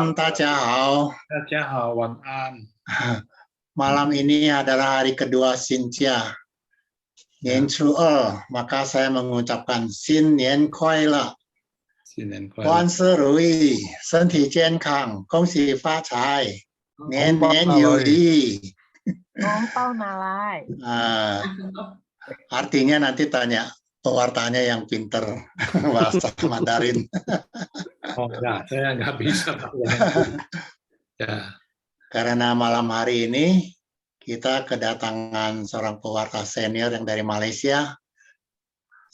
大家好. 大家好，晚安。 Malam ini adalah hari kedua Xinjia, Nian Chu maka saya mengucapkan Xin Nian Kuai Le, 新年快乐！ 万事如意，身体健康，恭喜发财，年年有余. Ompal malai. Artinya nanti tanya pewartanya yang pinter bahasa Mandarin. Oh enggak, saya nggak bisa. Ya. Karena malam hari ini kita kedatangan seorang pewarta senior yang dari Malaysia.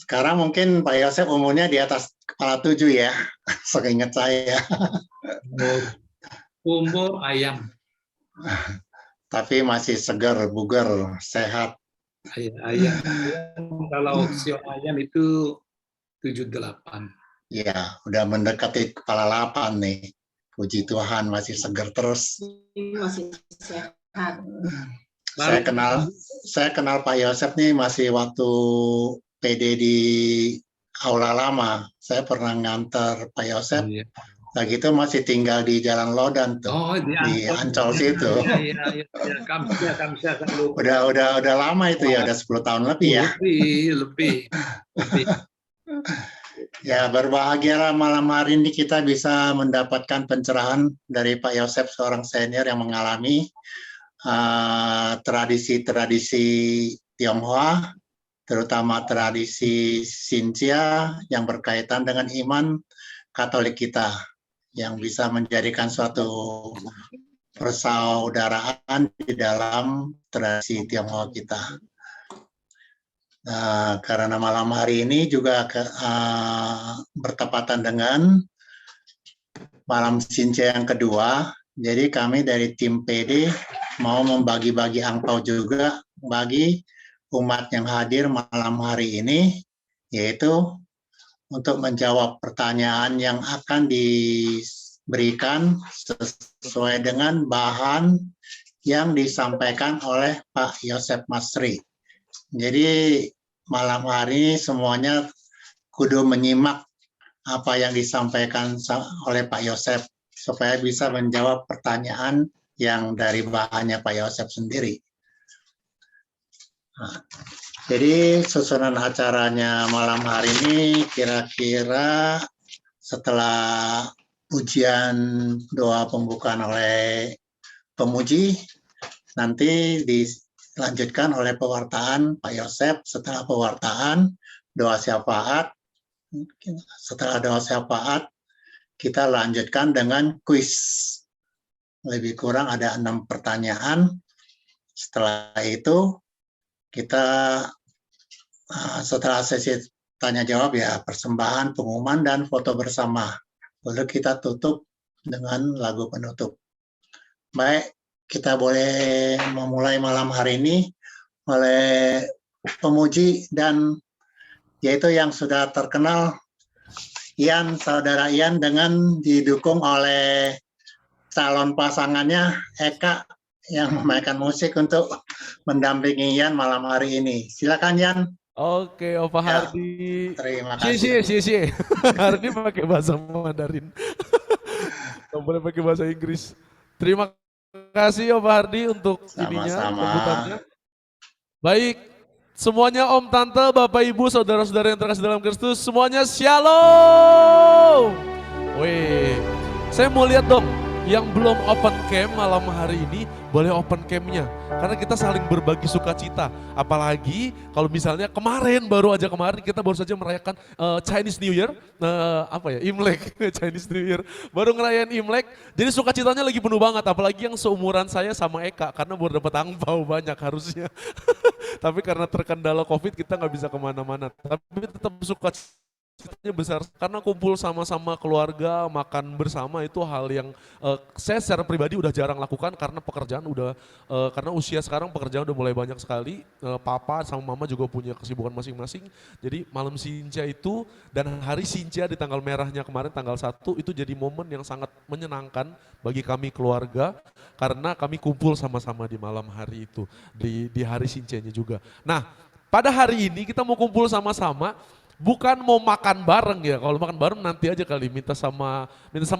Sekarang mungkin Pak Yosef umurnya di atas kepala 7 ya, seingat saya. Umur ayam. Tapi masih segar, bugar, sehat. Ayam. Kalau sio ayam itu 78. Ya, udah mendekati kepala 8 nih. Puji Tuhan masih segar terus. Masih sehat. Saya kenal Pak Yosef nih masih waktu PD di Aula Lama. Saya pernah ngantar Pak Yosef. Iya. Lagi itu masih tinggal di Jalan Lodan tuh. Oh, di Ancol situ. Iya. Kamsia. Udah lama itu ya, udah 10 tahun lebih ya. Lebih. Ya, berbahagialah malam hari ini kita bisa mendapatkan pencerahan dari Pak Yosef, seorang senior yang mengalami tradisi-tradisi Tionghoa, terutama tradisi Xinjia yang berkaitan dengan iman Katolik kita, yang bisa menjadikan suatu persaudaraan di dalam tradisi Tionghoa kita. Karena malam hari ini juga bertepatan dengan malam Xinjia yang kedua, jadi kami dari tim PD mau membagi-bagi angpau juga bagi umat yang hadir malam hari ini, yaitu untuk menjawab pertanyaan yang akan diberikan sesuai dengan bahan yang disampaikan oleh Pak Yosef Masri. Jadi malam hari ini semuanya kudu menyimak apa yang disampaikan oleh Pak Yosef supaya bisa menjawab pertanyaan yang dari bahannya Pak Yosef sendiri. Jadi susunan acaranya malam hari ini kira-kira setelah ujian doa pembukaan oleh pemuji, nanti dilanjutkan oleh pewartaan Pak Yosef. Setelah pewartaan, doa syafaat. Setelah doa syafaat, kita lanjutkan dengan kuis. Lebih kurang ada 6 pertanyaan. Setelah itu, kita setelah sesi tanya jawab ya persembahan, pengumuman, dan foto bersama. Lalu kita tutup dengan lagu penutup. Baik, kita boleh memulai malam hari ini oleh pemuji dan yaitu yang sudah terkenal Ian, saudara Ian, dengan didukung oleh calon pasangannya Eka yang memainkan musik untuk mendampingi Ian malam hari ini. Silakan Ian. Oke, Opa Hardi. Terima kasih. Hari ini pakai bahasa Mandarin. Nggak boleh pakai bahasa Inggris. Terima kasih Opa Hardi untuk sambutannya. Baik, semuanya Om Tante, Bapak Ibu, saudara-saudara yang terkasih dalam Kristus, semuanya Shalom. Wih, saya mau lihat dong. Yang belum open cam malam hari ini boleh open camnya, karena kita saling berbagi sukacita. Apalagi kalau misalnya baru kemarin kita baru saja merayakan Chinese New Year, Imlek, Chinese New Year, baru ngerayain Imlek. Jadi sukacitanya lagi penuh banget, apalagi yang seumuran saya sama Eka, karena baru dapat angpau banyak harusnya. Tapi karena terkendala COVID kita nggak bisa kemana-mana, tapi tetap sukacita besar karena kumpul sama-sama keluarga, makan bersama itu hal yang saya secara pribadi udah jarang lakukan karena pekerjaan karena usia sekarang pekerjaan udah mulai banyak sekali. Papa sama mama juga punya kesibukan masing-masing. Jadi malam Xinjia itu dan hari Xinjia di tanggal merahnya kemarin tanggal 1 itu jadi momen yang sangat menyenangkan bagi kami keluarga karena kami kumpul sama-sama di malam hari itu di hari Xinjia-nya juga. Nah, pada hari ini kita mau kumpul sama-sama. Bukan mau makan bareng ya, kalau makan bareng nanti aja kali minta sama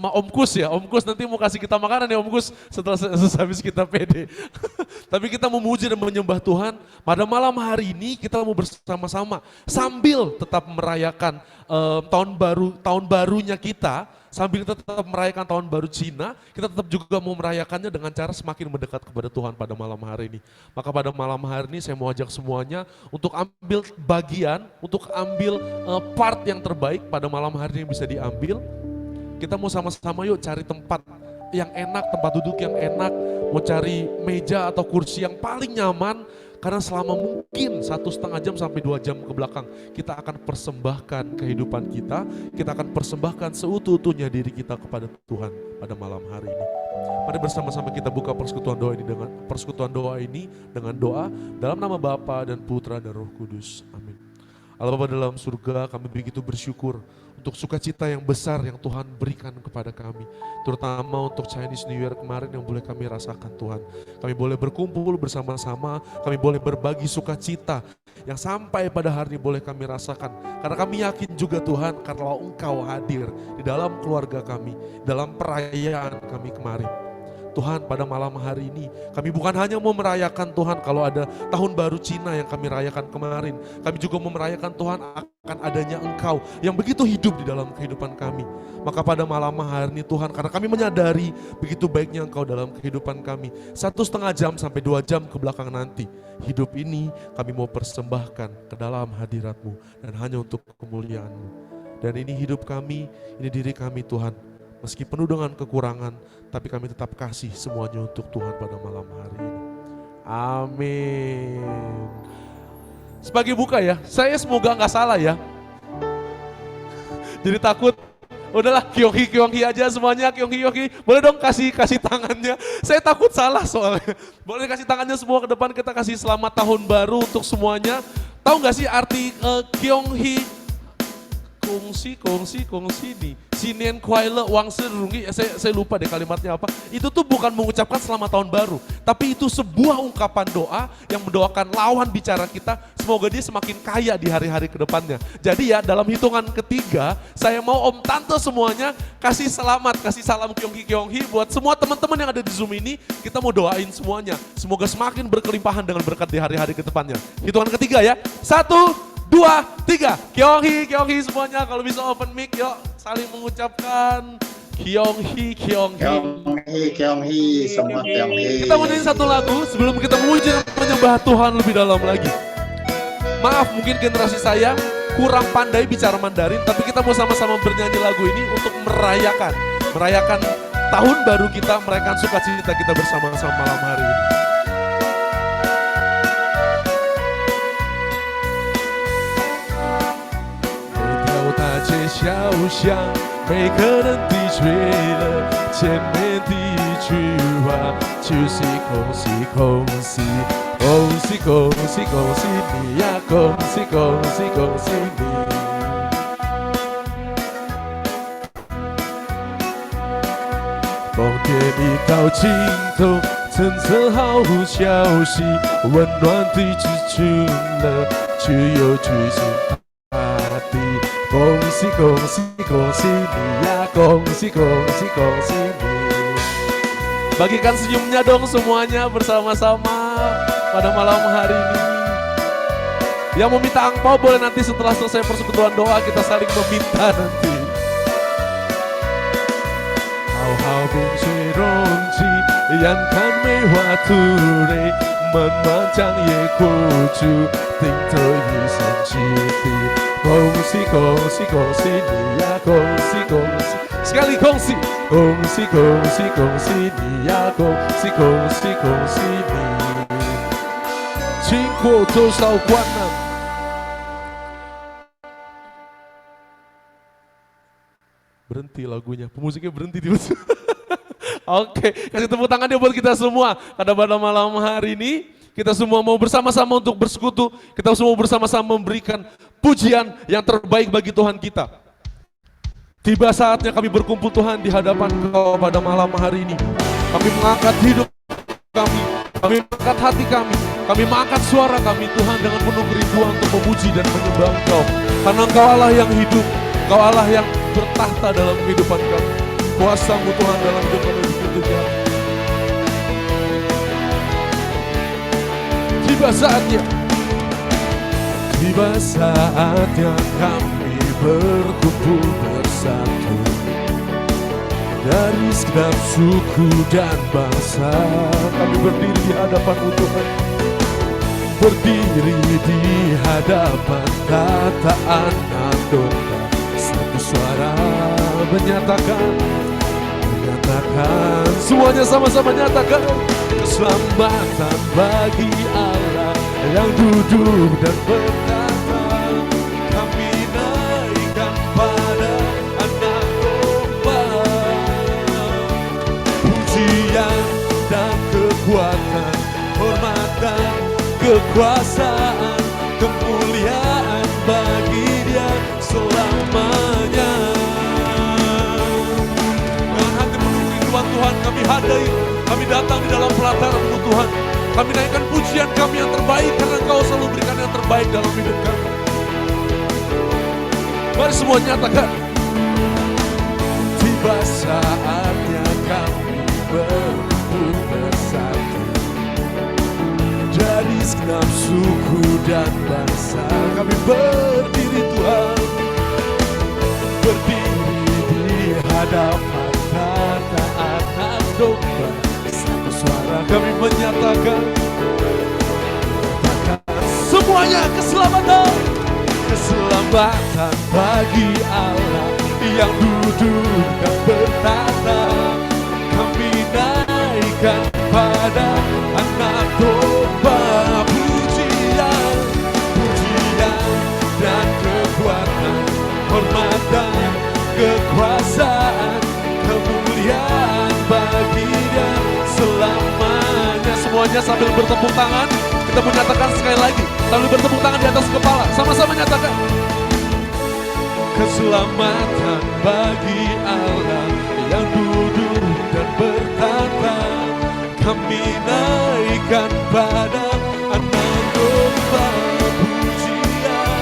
Om Kus ya. Om Kus nanti mau kasih kita makanan ya Om Kus setelah habis kita pede. Tapi kita memuji dan menyembah Tuhan. Pada malam hari ini kita mau bersama-sama sambil tetap merayakan tahun barunya kita, sambil kita tetap merayakan tahun baru Cina, kita tetap juga mau merayakannya dengan cara semakin mendekat kepada Tuhan pada malam hari ini. Maka pada malam hari ini saya mau ajak semuanya untuk ambil bagian, untuk ambil part yang terbaik pada malam hari ini bisa diambil. Kita mau sama-sama yuk cari tempat yang enak, tempat duduk yang enak, mau cari meja atau kursi yang paling nyaman. Karena selama mungkin 1,5 jam sampai 2 jam ke belakang kita akan persembahkan kehidupan kita akan persembahkan seutuh-utuhnya diri kita kepada Tuhan pada malam hari ini. Mari bersama-sama kita buka persekutuan doa ini dengan doa dalam nama Bapa dan Putra dan Roh Kudus. Amin. Allah Bapa dalam surga, kami begitu bersyukur untuk sukacita yang besar yang Tuhan berikan kepada kami. Terutama untuk Chinese New Year kemarin yang boleh kami rasakan Tuhan. Kami boleh berkumpul bersama-sama, kami boleh berbagi sukacita yang sampai pada hari ini boleh kami rasakan. Karena kami yakin juga Tuhan, kalau Engkau hadir di dalam keluarga kami, dalam perayaan kami kemarin. Tuhan pada malam hari ini kami bukan hanya mau merayakan Tuhan kalau ada tahun baru Cina yang kami rayakan kemarin. Kami juga mau merayakan Tuhan akan adanya Engkau yang begitu hidup di dalam kehidupan kami. Maka pada malam hari ini Tuhan, karena kami menyadari begitu baiknya Engkau dalam kehidupan kami, 1,5 jam sampai 2 jam ke belakang nanti, hidup ini kami mau persembahkan ke dalam hadirat-Mu dan hanya untuk kemuliaan-Mu. Dan ini hidup kami, ini diri kami Tuhan. Meski penuh dengan kekurangan, tapi kami tetap kasih semuanya untuk Tuhan pada malam hari ini. Amin. Sebagai buka ya, saya semoga nggak salah ya. Jadi takut, udahlah Kyonghi aja semuanya, Kyonghi. Boleh dong kasih tangannya. Saya takut salah soalnya. Boleh kasih tangannya semua ke depan, kita kasih selamat tahun baru untuk semuanya. Tahu nggak sih arti Kyonghi? Kongsi nih. Sinien Kuaile Wang Serungi, saya lupa deh kalimatnya apa. Itu tuh bukan mengucapkan selamat tahun baru, tapi itu sebuah ungkapan doa yang mendoakan lawan bicara kita, semoga dia semakin kaya di hari-hari ke depannya. Jadi ya dalam hitungan ketiga, saya mau om tante semuanya kasih selamat, kasih salam Kyonghi buat semua teman-teman yang ada di Zoom ini, kita mau doain semuanya. Semoga semakin berkelimpahan dengan berkat di hari-hari ke depannya. Hitungan ketiga ya, 1, 2, 3, Kyonghi semuanya, kalau bisa open mic yuk saling mengucapkan Kyonghi. Semua Kyonghi. Kita mau nyanyi satu lagu sebelum kita memuji dan menyembah Tuhan lebih dalam lagi. Maaf mungkin generasi saya kurang pandai bicara Mandarin, tapi kita mau sama-sama bernyanyi lagu ini untuk merayakan tahun baru kita, merayakan sukacita kita bersama-sama malam hari ini. 街小巷，每个人的醉了，前面的一句话就是恭喜恭喜，恭喜恭喜恭喜你呀，恭喜恭喜恭喜你。风天一到尽头，橙色好消息，温暖的支撑了，只有巨星。恭喜恭喜恭喜你ya,恭喜恭喜恭喜你. Bagikan senyumnya dong semuanya bersama-sama pada malam hari ini. Yang mau minta angpau boleh nanti setelah selesai persekutuan doa kita saling meminta nanti. 好好冰水溶剂，眼看梅花吐蕊，漫漫长夜过去，顶着一身气体。恭喜恭喜恭喜你呀，恭喜恭喜 sekali 恭喜恭喜恭喜恭喜你呀，恭喜恭喜恭喜你。经过多少关难， berhenti lagunya, pemusiknya berhenti di Oke, kasih tepuk tangan buat kita semua. Pada malam hari ini kita semua mau bersama-sama untuk bersekutu, kita semua bersama-sama memberikan pujian yang terbaik bagi Tuhan kita. Tiba saatnya kami berkumpul Tuhan di hadapan Engkau pada malam hari ini. Kami mengangkat hidup kami mengangkat hati kami, Kami mengangkat suara kami Tuhan dengan penuh kerinduan untuk memuji dan menyembah Engkau. Karena Engkau Allah yang hidup, Engkau Allah yang bertahta dalam kehidupan kami. Kuasa-Mu Tuhan dalam hidup kami begitu kuat. Tiba saatnya kami berkumpul bersatu dari segenap suku dan bangsa. Kami berdiri di hadapan-Mu Tuhan, berdiri di hadapan tata anak domba. Satu suara menyatakan, semuanya sama-sama nyatakan, keselamatan bagi Allah yang duduk dan berkata, kami naikkan pada anak domba. Pujian dan kekuatan, hormat dan kekuasaan, kemuliaan bagi Dia selamanya. Dengan hati penuh kerinduan Tuhan, kami hadir, kami datang di dalam pelataran-Mu Tuhan. Kami naikkan pujian kami yang terbaik karena Engkau selalu berikan yang terbaik dalam hidup kami. Mari semua nyatakan, tiba saatnya kami berkumpul bersatu dari segenap suku dan bangsa. Kami berdiri Tuhan, berdiri di hadapan tata anak domba. Satu suara kami menyatakan, semuanya keselamatan, keselamatan bagi Allah yang duduk dan bertata. Kami naikkan pada anak domba. Pujian, pujian dan kekuatan, hormat dan kekuasaan, kemuliaan bagi Dia selamanya. Semuanya sambil bertepuk tangan, kita menyatakan sekali lagi sambil bertepuk tangan di atas kepala, sama-sama nyatakan, keselamatan bagi Allah yang duduk dan bertata. Kami naikkan pada anak domba. Pujian,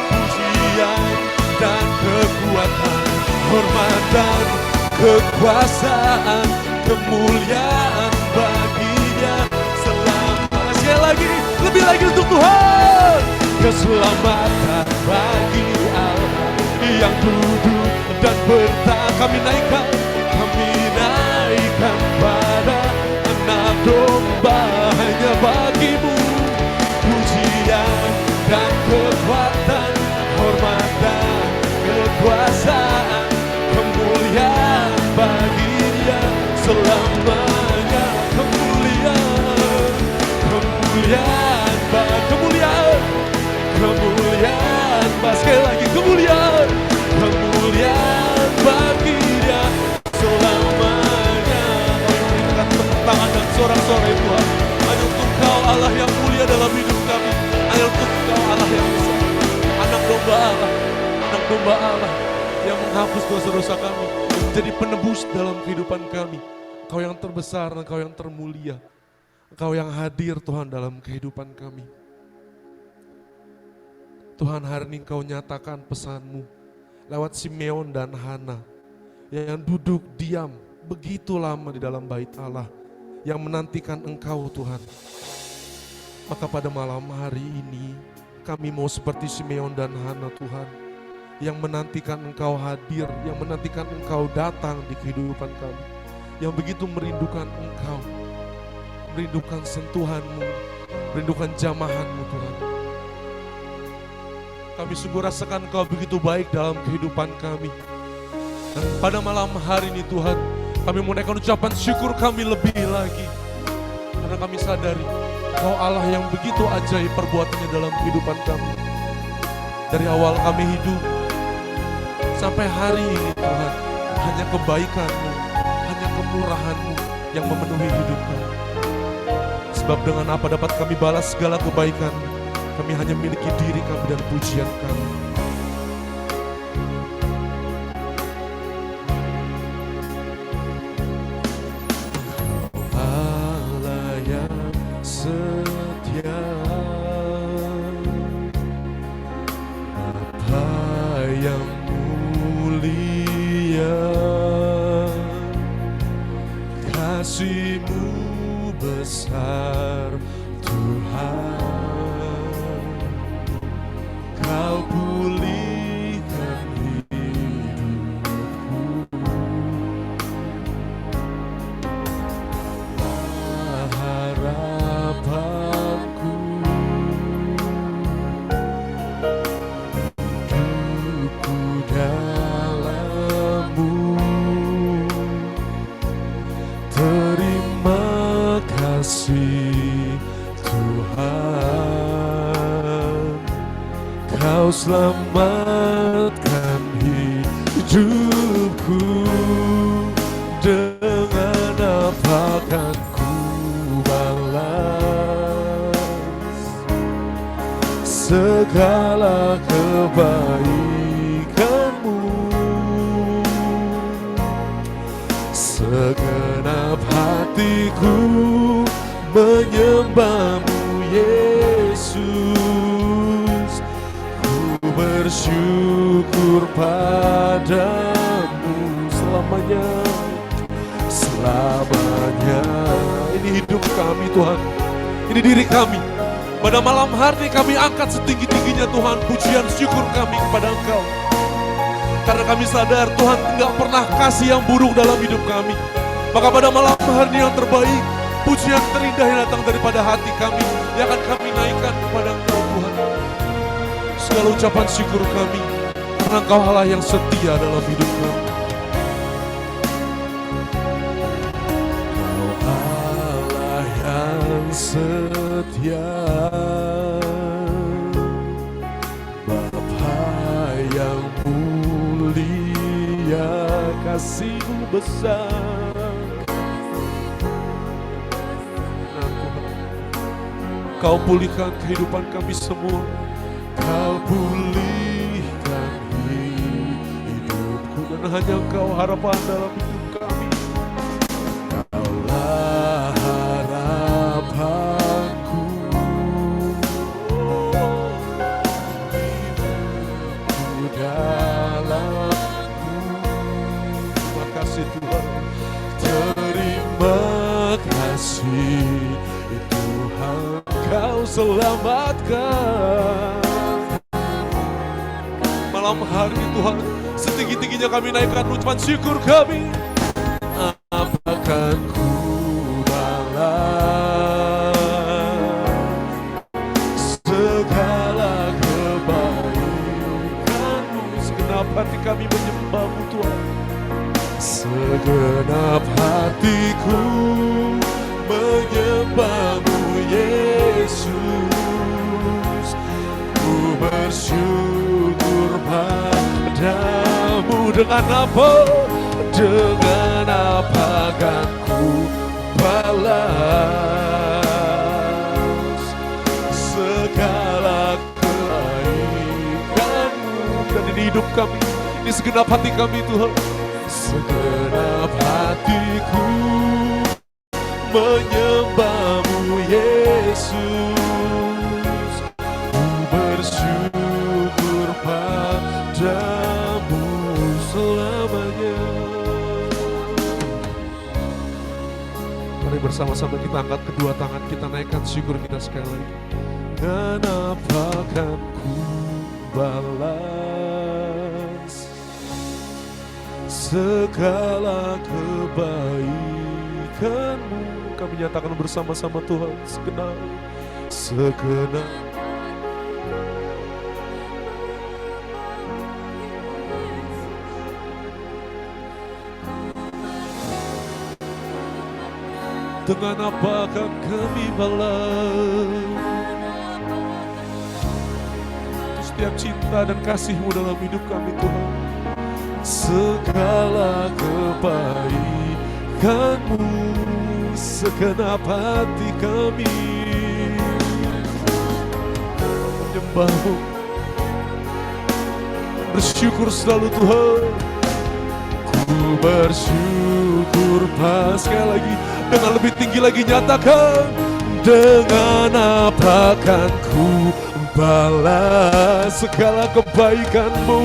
pujian dan kekuatan, hormat dan kekuasaan, kemuliaan bagi Dia selamanya. Sekali lagi, lebih lagi untuk Tuhan. Keselamatan bagi Allah yang duduk dan bertata. Kami naikkan pada anak domba. Hanya bagi-Mu pujian dan kekuatan, hormat dan kekuasaan, kemuliaan bagi Dia selamanya. Kemuliaan, kemuliaan, kemuliaan, kemuliaan, sekali lagi kemuliaan, kemuliaan bagi Dia selamanya. Berikan tepuk tangan dan sorak-sorai Tuhan. Hanya untuk Engkau Allah yang mulia dalam hidup kami. Hanya untuk Engkau Allah yang besar. Anak domba Allah, anak domba Allah yang menghapus dosa-dosa kami, menjadi penebus dalam kehidupan kami. Engkau yang terbesar, Engkau yang termulia, Engkau yang hadir Tuhan dalam kehidupan kami. Tuhan, hari ini Engkau nyatakan pesan-Mu lewat Simeon dan Hana yang duduk diam begitu lama di dalam bait Allah, yang menantikan Engkau Tuhan. Maka pada malam hari ini kami mau seperti Simeon dan Hana Tuhan, yang menantikan Engkau hadir, yang menantikan Engkau datang di kehidupan kami, yang begitu merindukan Engkau, merindukan sentuhan-Mu, merindukan jamahan-Mu Tuhan. Kami sungguh rasakan Engkau begitu baik dalam kehidupan kami. Dan pada malam hari ini Tuhan, kami menaikkan ucapan syukur kami lebih lagi. Karena kami sadari Engkau Allah yang begitu ajaib perbuatannya dalam kehidupan kami. Dari awal kami hidup sampai hari ini Tuhan, hanya kebaikan-Mu, hanya kemurahan-Mu yang memenuhi hidup kami. Sebab dengan apa dapat kami balas segala kebaikan-Mu? Kami hanya miliki diri kami dan pujian kami. Allah yang setia, kasih-Mu besar Tuhan, Kau pulihkan hidupku. Harapanku hidupku dalam-Mu. Terima kasih Tuhan, Kau selamatkan hidupku. Dengan apa kan ku balas segala kebaikan-Mu? Segenap hatiku menyembah-Mu, Yesus. Ku bersyukur padamu selamanya, selamanya. Ini hidup kami Tuhan, ini diri kami. Pada malam hari kami angkat setinggi-tingginya Tuhan pujian syukur kami kepada Engkau. Karena kami sadar Tuhan tidak pernah kasih yang buruk dalam hidup kami. Maka pada malam hari yang terbaik, pujian terindah yang datang daripada hati kami, yang akan kami naikkan kepada Engkau Tuhan. Segala ucapan syukur kami, karena Engkau Allah yang setia dalam hidup kami. Kau Allah yang setia, Bapa yang mulia, kasih-Mu besar. Kau pulihkan kehidupan kami semua. Kau pulihkan hidupku, dan hanya Engkau harapan dalam hidup kami. Kaulah harapanku, hidupku dalam-Mu. Terima kasih Tuhan, terima kasih Tuhan, Kau selamatkan. Malam hari Tuhan, setinggi-tingginya kami naikkan ucapan syukur kami. Apakan ku balas segala kebaikan-Mu? Segenap hati kami menyembah-Mu Tuhan. Segenap hatiku menyembah-Mu, Yesus. Ku bersyukur padamu. Dengan apa? Dengan apa kan ku balas segala kebaikan-Mu? Dan ini hidup kami, ini segenap hati kami Tuhan. Segenap hatiku menyembah-Mu, Yesus. Ku bersyukur padamu selamanya. Mari bersama-sama kita angkat kedua tangan, kita naikkan syukur kita sekali lagi. Kenapa kan ku balas segala kebaikan-Mu? Kami nyatakan bersama-sama Tuhan, segenap dengan apa akan kami balas setiap cinta dan kasih-Mu dalam hidup kami Tuhan. Segala kebaikan-Mu, segenap hati kami menyembah-Mu, bersyukur selalu Tuhan. Ku bersyukur sekali lagi, dengan lebih tinggi lagi nyatakan, dengan apa kan ku balas segala kebaikan-Mu,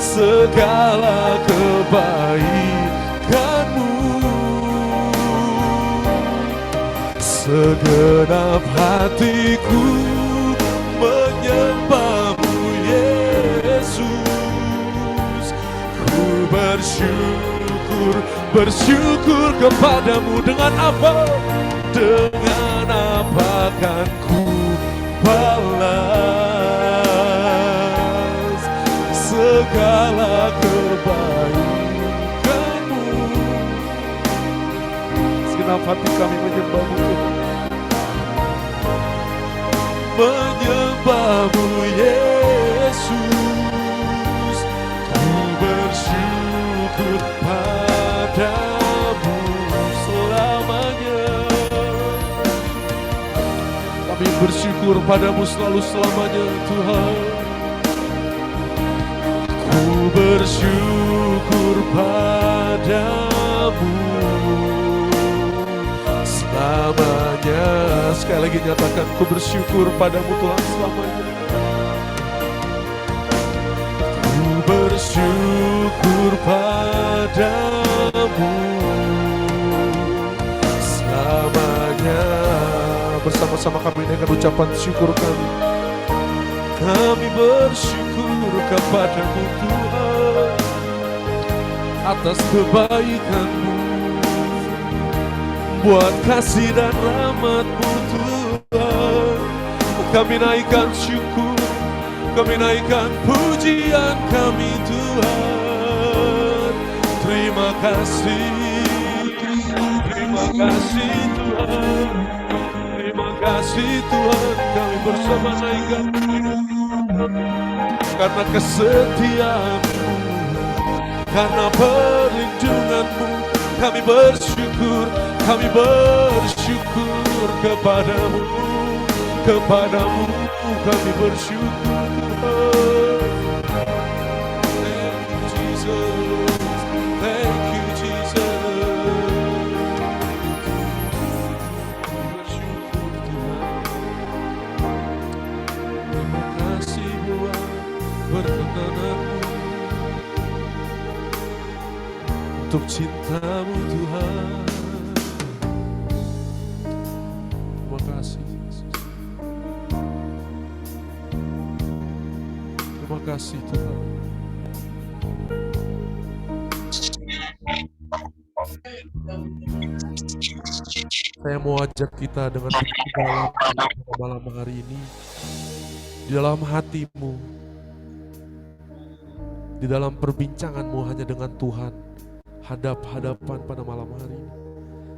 segala kebaikan-Mu. Segenap hatiku menyembahmu Yesus. Ku bersyukur kepadamu. Dengan apa? Dengan apa kan ku balas segala kebaikanmu. Segenap hati kami menyembahmu Tuhan. Menyembahmu Yesus. Ku bersyukur padamu selamanya. Kami bersyukur padamu selalu selamanya Tuhan. Ku bersyukur padamu selamanya. Sekali lagi nyatakan, ku bersyukur padamu Tuhan selamanya. Ku bersyukur padamu selamanya. Bersama-sama kami dengan ucapan syukur kami. Kami bersyukur kepadamu Tuhan atas kebaikanmu, buat kasih dan rahmat-Mu Tuhan. Kami naikkan syukur, kami naikkan pujian kami Tuhan. Terima kasih Tuhan. Terima kasih Tuhan, kami bersama naikkan karena kesetiaan-Mu, karena perlindungan-Mu. Kami bersyukur kepadamu kami bersyukur Tuhan. Thank you Jesus. Kami bersyukur Tuhan. Terima kasih buat perkenanan-Mu, untuk cinta-Mu Tuhan. Terima kasih Yesus. Terima kasih Tuhan. Saya mau ajak kita dengan dalam malam hari ini, di dalam hatimu, di dalam perbincanganmu hanya dengan Tuhan, hadap-hadapan pada malam hari ini.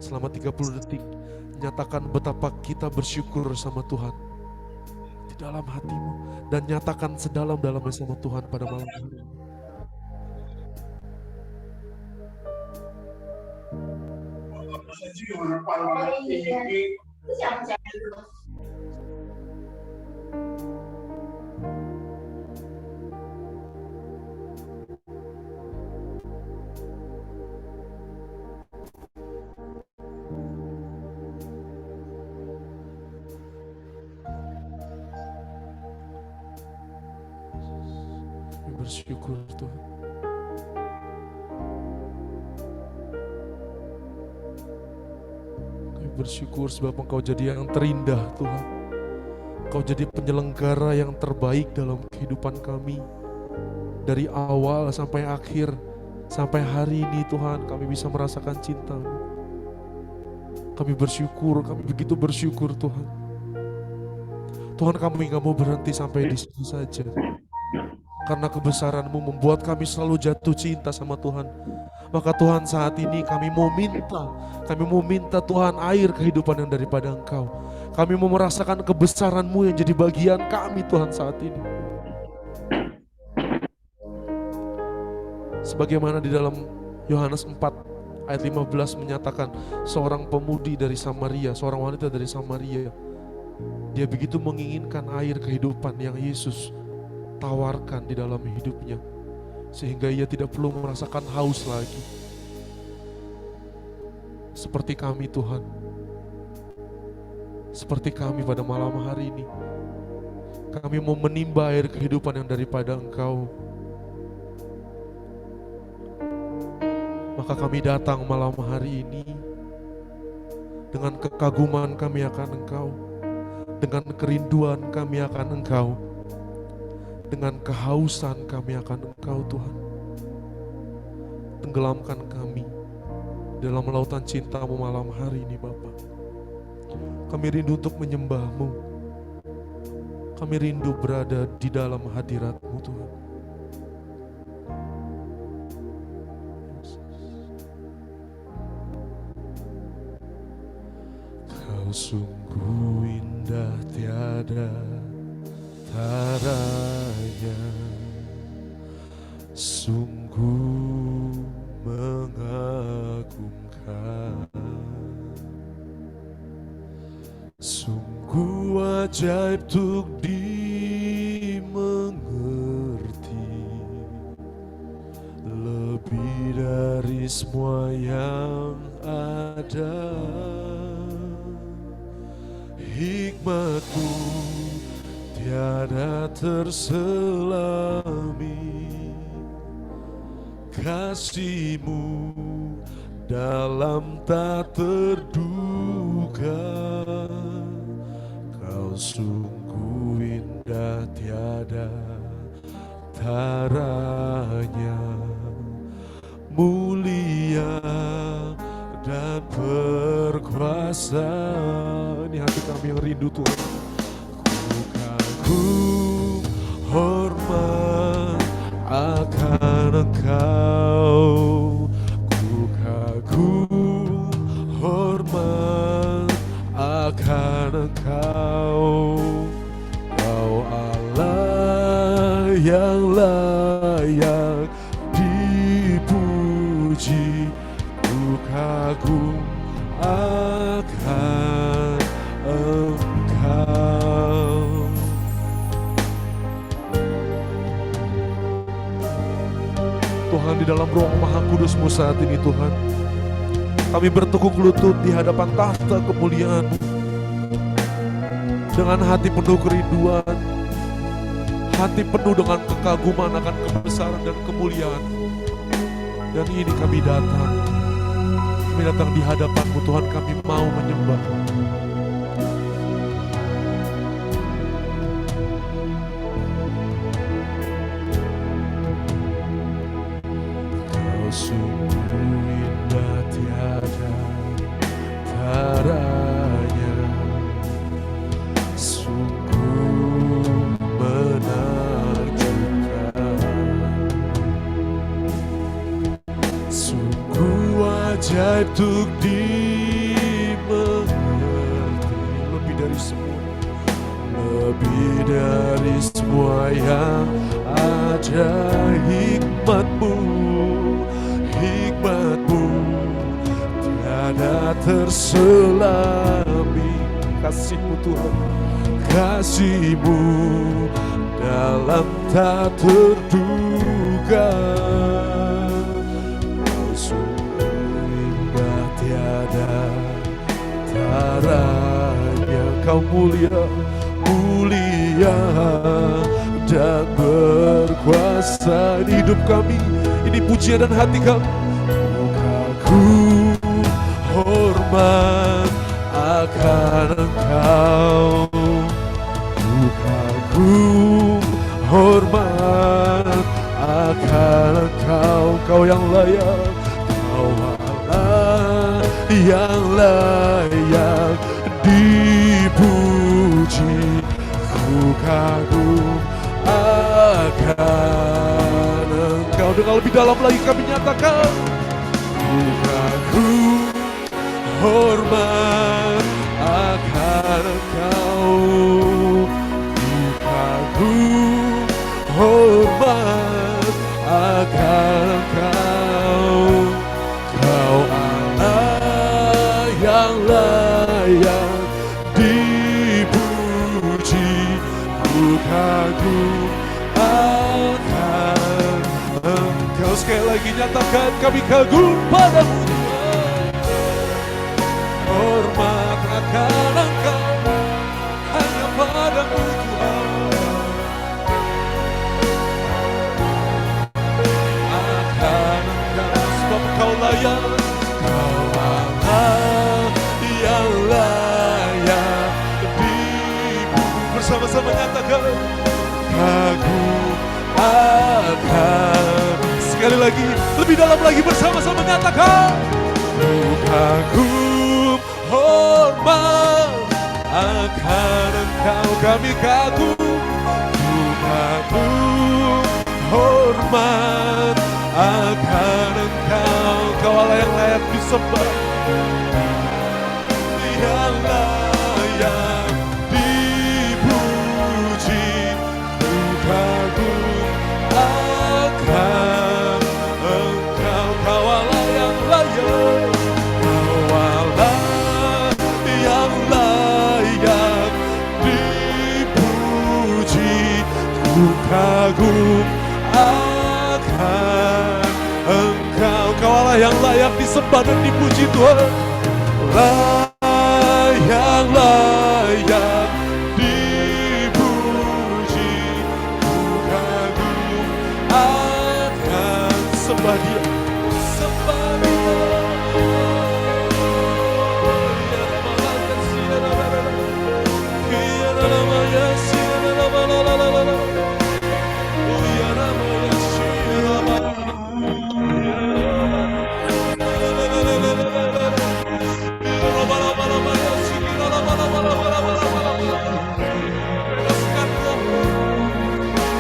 Selama 30 detik, nyatakan betapa kita bersyukur sama Tuhan di dalam hatimu, dan nyatakan sedalam-dalamnya sama Tuhan pada malam hari ini. Bersyukur Tuhan. Kami bersyukur sebab Engkau jadi yang terindah Tuhan. Engkau jadi penyelenggara yang terbaik dalam kehidupan kami. Dari awal sampai akhir, sampai hari ini Tuhan, kami bisa merasakan cinta-Mu. Kami bersyukur, kami begitu bersyukur Tuhan. Tuhan, kami gak mau berhenti sampai di situ saja. Karena kebesaran-Mu membuat kami selalu jatuh cinta sama Tuhan. Maka Tuhan, saat ini kami mau minta Tuhan air kehidupan yang daripada Engkau. Kami mau merasakan kebesaran-Mu yang jadi bagian kami Tuhan saat ini. Sebagaimana di dalam Yohanes 4 ayat 15 menyatakan, seorang pemudi dari Samaria, seorang wanita dari Samaria, dia begitu menginginkan air kehidupan yang Yesus tawarkan di dalam hidupnya, sehingga ia tidak perlu merasakan haus lagi. Seperti kami Tuhan, seperti kami pada malam hari ini, kami mau menimba air kehidupan yang daripada Engkau. Maka kami datang malam hari ini dengan kekaguman kami akan Engkau, dengan kerinduan kami akan Engkau, dengan kehausan kami akan Engkau Tuhan. Tenggelamkan kami dalam lautan cinta-Mu malam hari ini Bapa. Kami rindu untuk menyembah-Mu. Kami rindu berada di dalam hadirat-Mu Tuhan. Kau sungguh indah tiada taranya, sungguh mengagumkan, sungguh ajaib untuk dimengerti, lebih dari semua yang ada. Hikmat-Mu tiada terselami, kasih-Mu dalam tak terduga. Kau sungguh indah tiada taranya, mulia dan berkuasa. Ini hati kami yang rindu Tuhan. Ku kagum hormat akan Engkau, ku kagum hormat akan Engkau. Kau Allah yang layak dipuji, ku kagum akan Engkau. Tuhan, di dalam ruang Maha Kudus-Mu saat ini Tuhan, kami bertekuk lutut di hadapan tahta kemuliaan-Mu dengan hati penuh kerinduan, hati penuh dengan kekaguman akan kebesaran dan kemuliaan. Dan ini kami datang di hadapan-Mu Tuhan, kami mau menyembah. Kau sungguh indah tiada taranya, sungguh menakjubkan, sungguh ajaib untuk dimengerti, lebih dari semua, lebih dari semua yang ada. Hikmat-Mu, hikmat-Mu tiada terselami, kasih-Mu Tuhan, kasih-Mu dalam tak terduga. Kau sungguh indah tiada taranya, Kau mulia, mulia dan berkuasa. Ini hidup kami, ini pujian dan hati kami. Ku kagum hormat akan Engkau, ku kagum hormat akan Engkau. Kau yang layak, Kau Allah yang layak dipuji, ku kagum akan Engkau. Dengan lebih dalam lagi kami nyatakan, ku kagum hormat akan Engkau, ku kagum hormat akan Engkau. Kau Allah yang layak dipuji, ku kagum akan Engkau. Sekali lagi nyatakan, kami kagum padamu Tuhan. Hormat akan Engkau, hanya padamu Tuhan. Akan Engkau, sebab Kau layak, Kau Allah yang kagum akan. Sekali lagi, lebih dalam lagi bersama-sama nyatakan. Ku kagum hormat akan Engkau, kami kagum. Ku kagum hormat akan Engkau, Kau Allah yang layak disembah, yang layak dipuji. Ku kagum akan Engkau, Kau Allah yang layak, Kau Allah yang layak dipuji. Ku kagum akan Engkau, Kau Allah yang layak disembah dan dipuji Tuhan. Yang layak dipuji. Ku kagum akan sembah Dia, sembah Dia.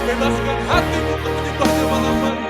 Bebaskan hatimu untuk menyembahnya malam hari.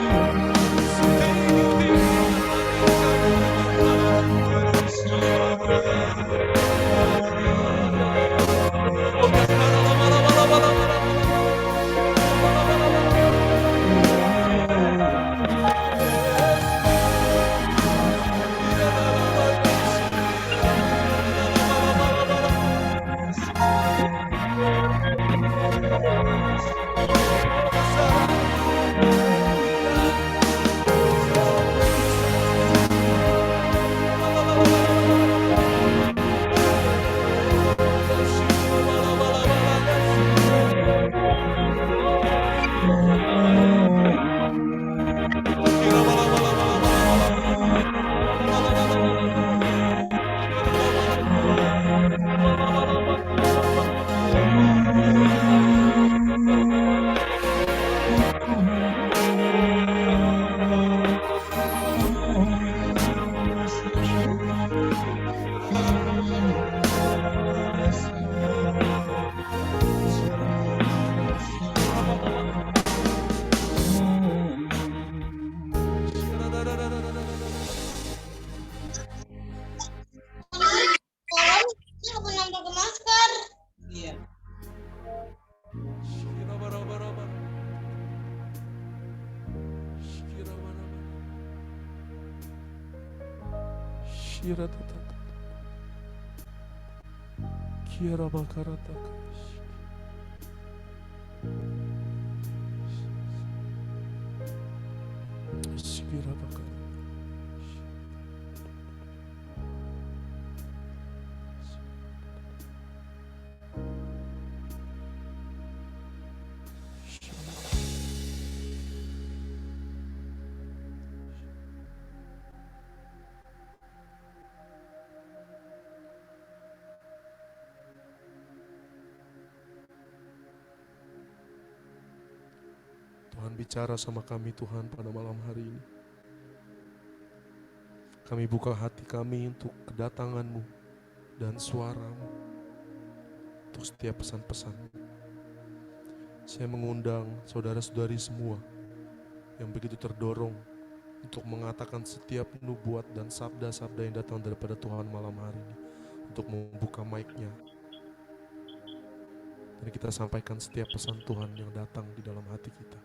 Kira makarata Kira makarata. Tuhan bicara sama kami Tuhan pada malam hari ini. Kami buka hati kami untuk kedatangan-Mu dan suara-Mu, untuk setiap pesan-pesan. Saya mengundang saudara-saudari semua yang begitu terdorong untuk mengatakan setiap nubuat dan sabda-sabda yang datang daripada Tuhan malam hari ini, untuk membuka mic-nya. Dan kita sampaikan setiap pesan Tuhan yang datang di dalam hati kita.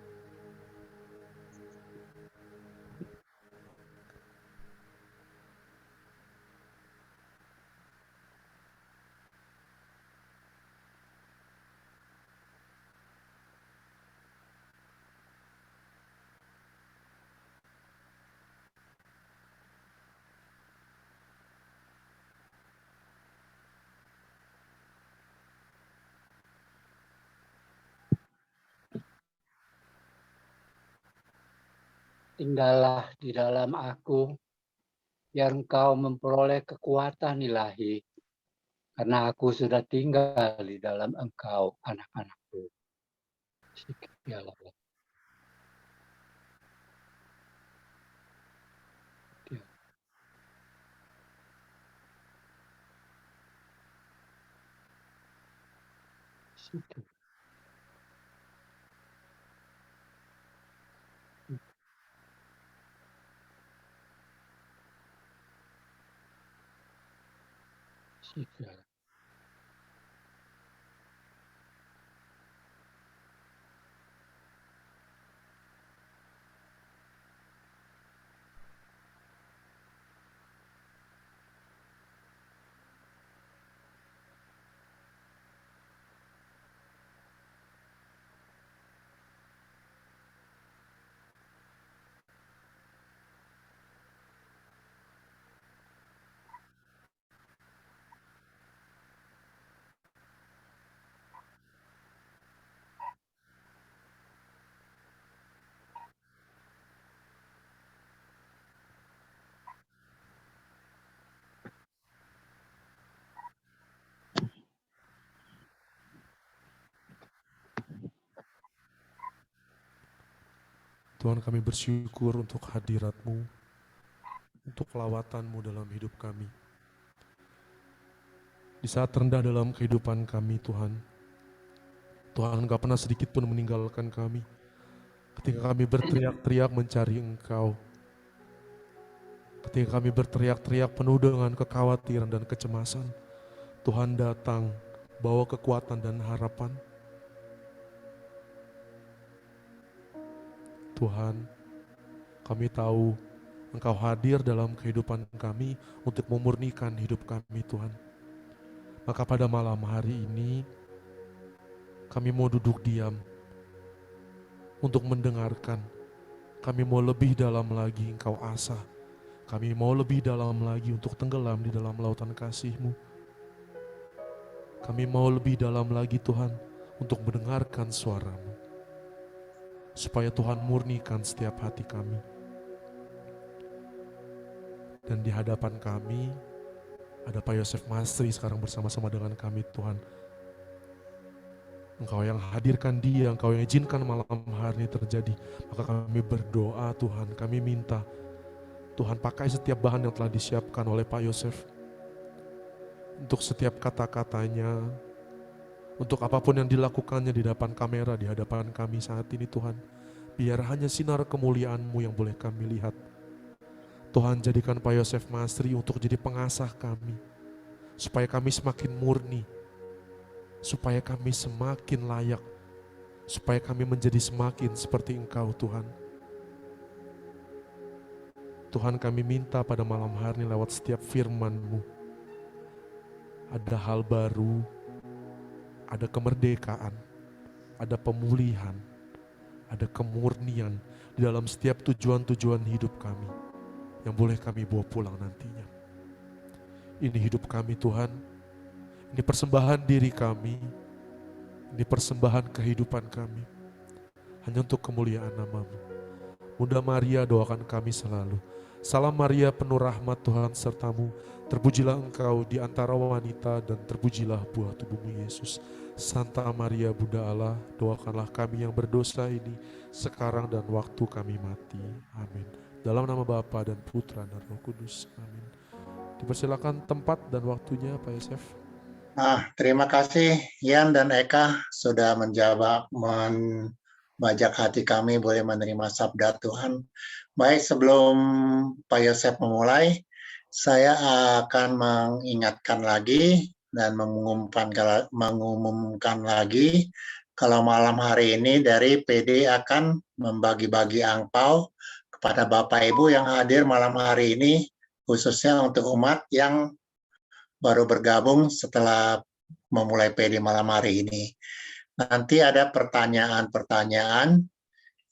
Tinggallah di dalam aku, biar engkau memperoleh kekuatan ilahi, karena aku sudah tinggal di dalam engkau, anak-anakku. Sikiala. Sikiala. Sikiala. Tuhan, kami bersyukur untuk hadirat-Mu, untuk kelawatan-Mu dalam hidup kami. Di saat terendah dalam kehidupan kami, Tuhan, Tuhan Engkau pernah sedikit pun meninggalkan kami. Ketika kami berteriak-teriak mencari Engkau, ketika kami berteriak-teriak penuh dengan kekhawatiran dan kecemasan, Tuhan datang, bawa kekuatan dan harapan. Tuhan, kami tahu Engkau hadir dalam kehidupan kami untuk memurnikan hidup kami, Tuhan. Maka pada malam hari ini, kami mau duduk diam untuk mendengarkan. Kami mau lebih dalam lagi Engkau asah. Kami mau lebih dalam lagi untuk tenggelam di dalam lautan kasih-Mu. Kami mau lebih dalam lagi, Tuhan, untuk mendengarkan suara-Mu. Supaya Tuhan murnikan setiap hati kami. Dan di hadapan kami, ada Pak Yosef Masri sekarang bersama-sama dengan kami, Tuhan. Engkau yang hadirkan dia, Engkau yang izinkan malam hari ini terjadi. Maka kami berdoa, Tuhan, kami minta, Tuhan pakai setiap bahan yang telah disiapkan oleh Pak Yosef. Untuk setiap kata-katanya, untuk apapun yang dilakukannya di depan kamera, di hadapan kami saat ini, Tuhan. Biar hanya sinar kemuliaan-Mu yang boleh kami lihat. Tuhan, jadikan Pak Yosef Masri untuk jadi pengasah kami. Supaya kami semakin murni. Supaya kami semakin layak. Supaya kami menjadi semakin seperti Engkau, Tuhan. Tuhan, kami minta pada malam hari ini lewat setiap firman-Mu. Ada hal baru, ada kemerdekaan, ada pemulihan, ada kemurnian di dalam setiap tujuan-tujuan hidup kami yang boleh kami bawa pulang nantinya. Ini hidup kami, Tuhan. Ini persembahan diri kami. Ini persembahan kehidupan kami. Hanya untuk kemuliaan nama-Mu. Bunda Maria, doakan kami selalu. Salam Maria, penuh rahmat, Tuhan sertamu. Terpujilah Engkau di antara wanita dan terpujilah buah tubuh-Mu, Yesus. Santa Maria, Bunda Allah, doakanlah kami yang berdosa ini sekarang dan waktu kami mati. Amin. Dalam nama Bapa dan Putra dan Roh Kudus. Amin. Dipersilakan tempat dan waktunya, Pak Yosef. Terima kasih Yan dan Eka sudah membajak hati kami boleh menerima sabda Tuhan. Baik, sebelum Pak Yosef memulai, saya akan mengingatkan lagi dan mengumumkan lagi kalau malam hari ini dari PD akan membagi-bagi angpau kepada Bapak Ibu yang hadir malam hari ini, khususnya untuk umat yang baru bergabung setelah memulai PD malam hari ini. Nanti ada pertanyaan-pertanyaan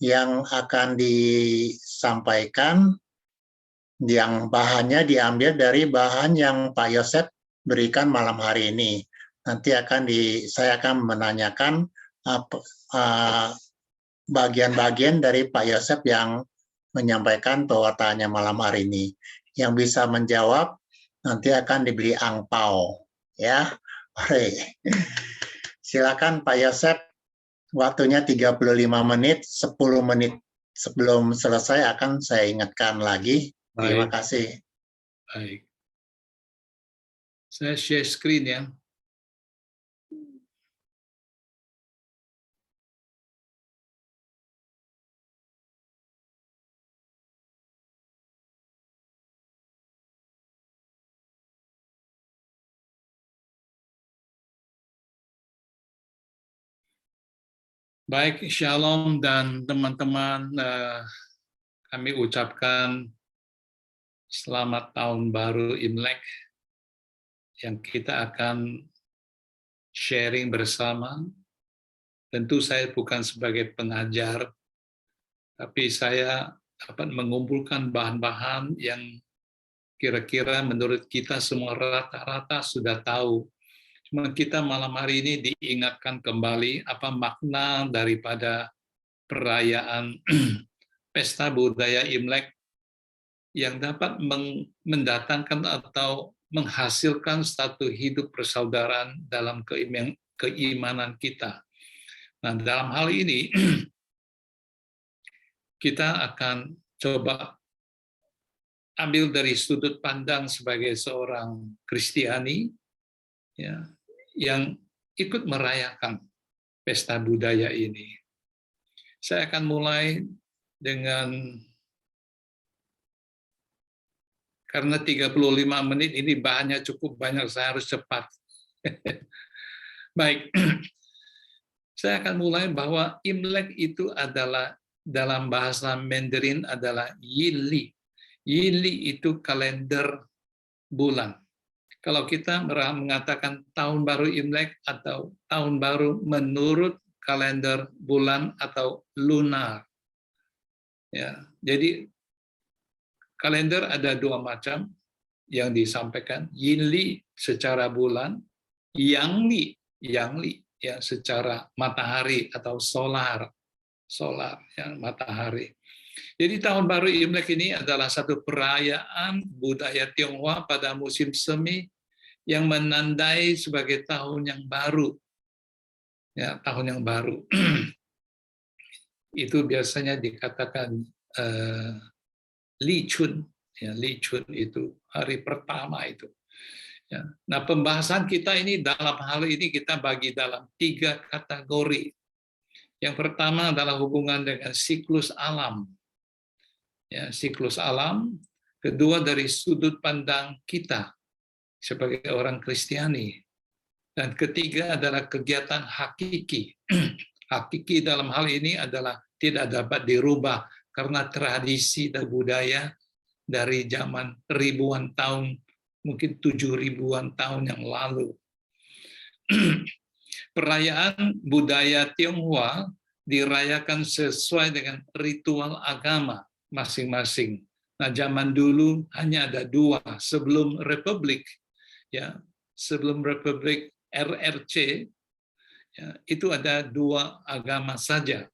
yang akan disampaikan yang bahannya diambil dari bahan yang Pak Yosef berikan malam hari ini. Nanti saya akan menanyakan bagian-bagian dari Pak Yosef yang menyampaikan perwataannya malam hari ini. Yang bisa menjawab nanti akan diberi angpau, ya. Silakan Pak Yosef Waktunya 35 menit, 10 menit sebelum selesai akan saya ingatkan lagi. Terima Baik. kasih. Baik. Saya share screen ya. Baik, Shalom dan teman-teman, kami ucapkan selamat tahun baru Imlek yang kita akan sharing bersama. Tentu saya bukan sebagai pengajar, tapi saya dapat mengumpulkan bahan-bahan yang kira-kira menurut kita semua rata-rata sudah tahu. Cuma kita malam hari ini diingatkan kembali apa makna daripada perayaan pesta budaya Imlek yang dapat mendatangkan atau menghasilkan satu hidup persaudaraan dalam keimanan kita. Nah, dalam hal ini kita akan coba ambil dari sudut pandang sebagai seorang Kristiani ya, yang ikut merayakan pesta budaya ini. Saya akan mulai dengan, karena 35 menit ini bahannya cukup banyak, saya harus cepat. Baik, saya akan mulai bahwa Imlek itu adalah dalam bahasa Mandarin adalah Yili. Yili itu kalender bulan. Kalau kita mengatakan tahun baru Imlek atau tahun baru menurut kalender bulan atau lunar. Ya, jadi kalender ada dua macam yang disampaikan, Yinli secara bulan, Yangli ya secara matahari atau solar yang matahari. Jadi tahun baru Imlek ini adalah satu perayaan budaya Tionghoa pada musim semi yang menandai sebagai tahun yang baru. Ya, tahun yang baru. Itu biasanya dikatakan Li Chun. Ya, Li Chun itu hari pertama itu. Ya. Nah, pembahasan kita ini dalam hal ini kita bagi dalam 3 kategori. Yang pertama adalah hubungan dengan siklus alam. Ya, siklus alam. Kedua dari sudut pandang kita sebagai orang Kristiani. Dan ketiga adalah kegiatan hakiki. Hakiki dalam hal ini adalah tidak dapat dirubah karena tradisi dan budaya dari zaman ribuan tahun, mungkin 7.000-an tahun yang lalu. Perayaan budaya Tionghoa dirayakan sesuai dengan ritual agama masing-masing. Nah, zaman dulu hanya ada 2 sebelum Republik, ya, sebelum Republik RRC, ya, itu ada 2 agama saja,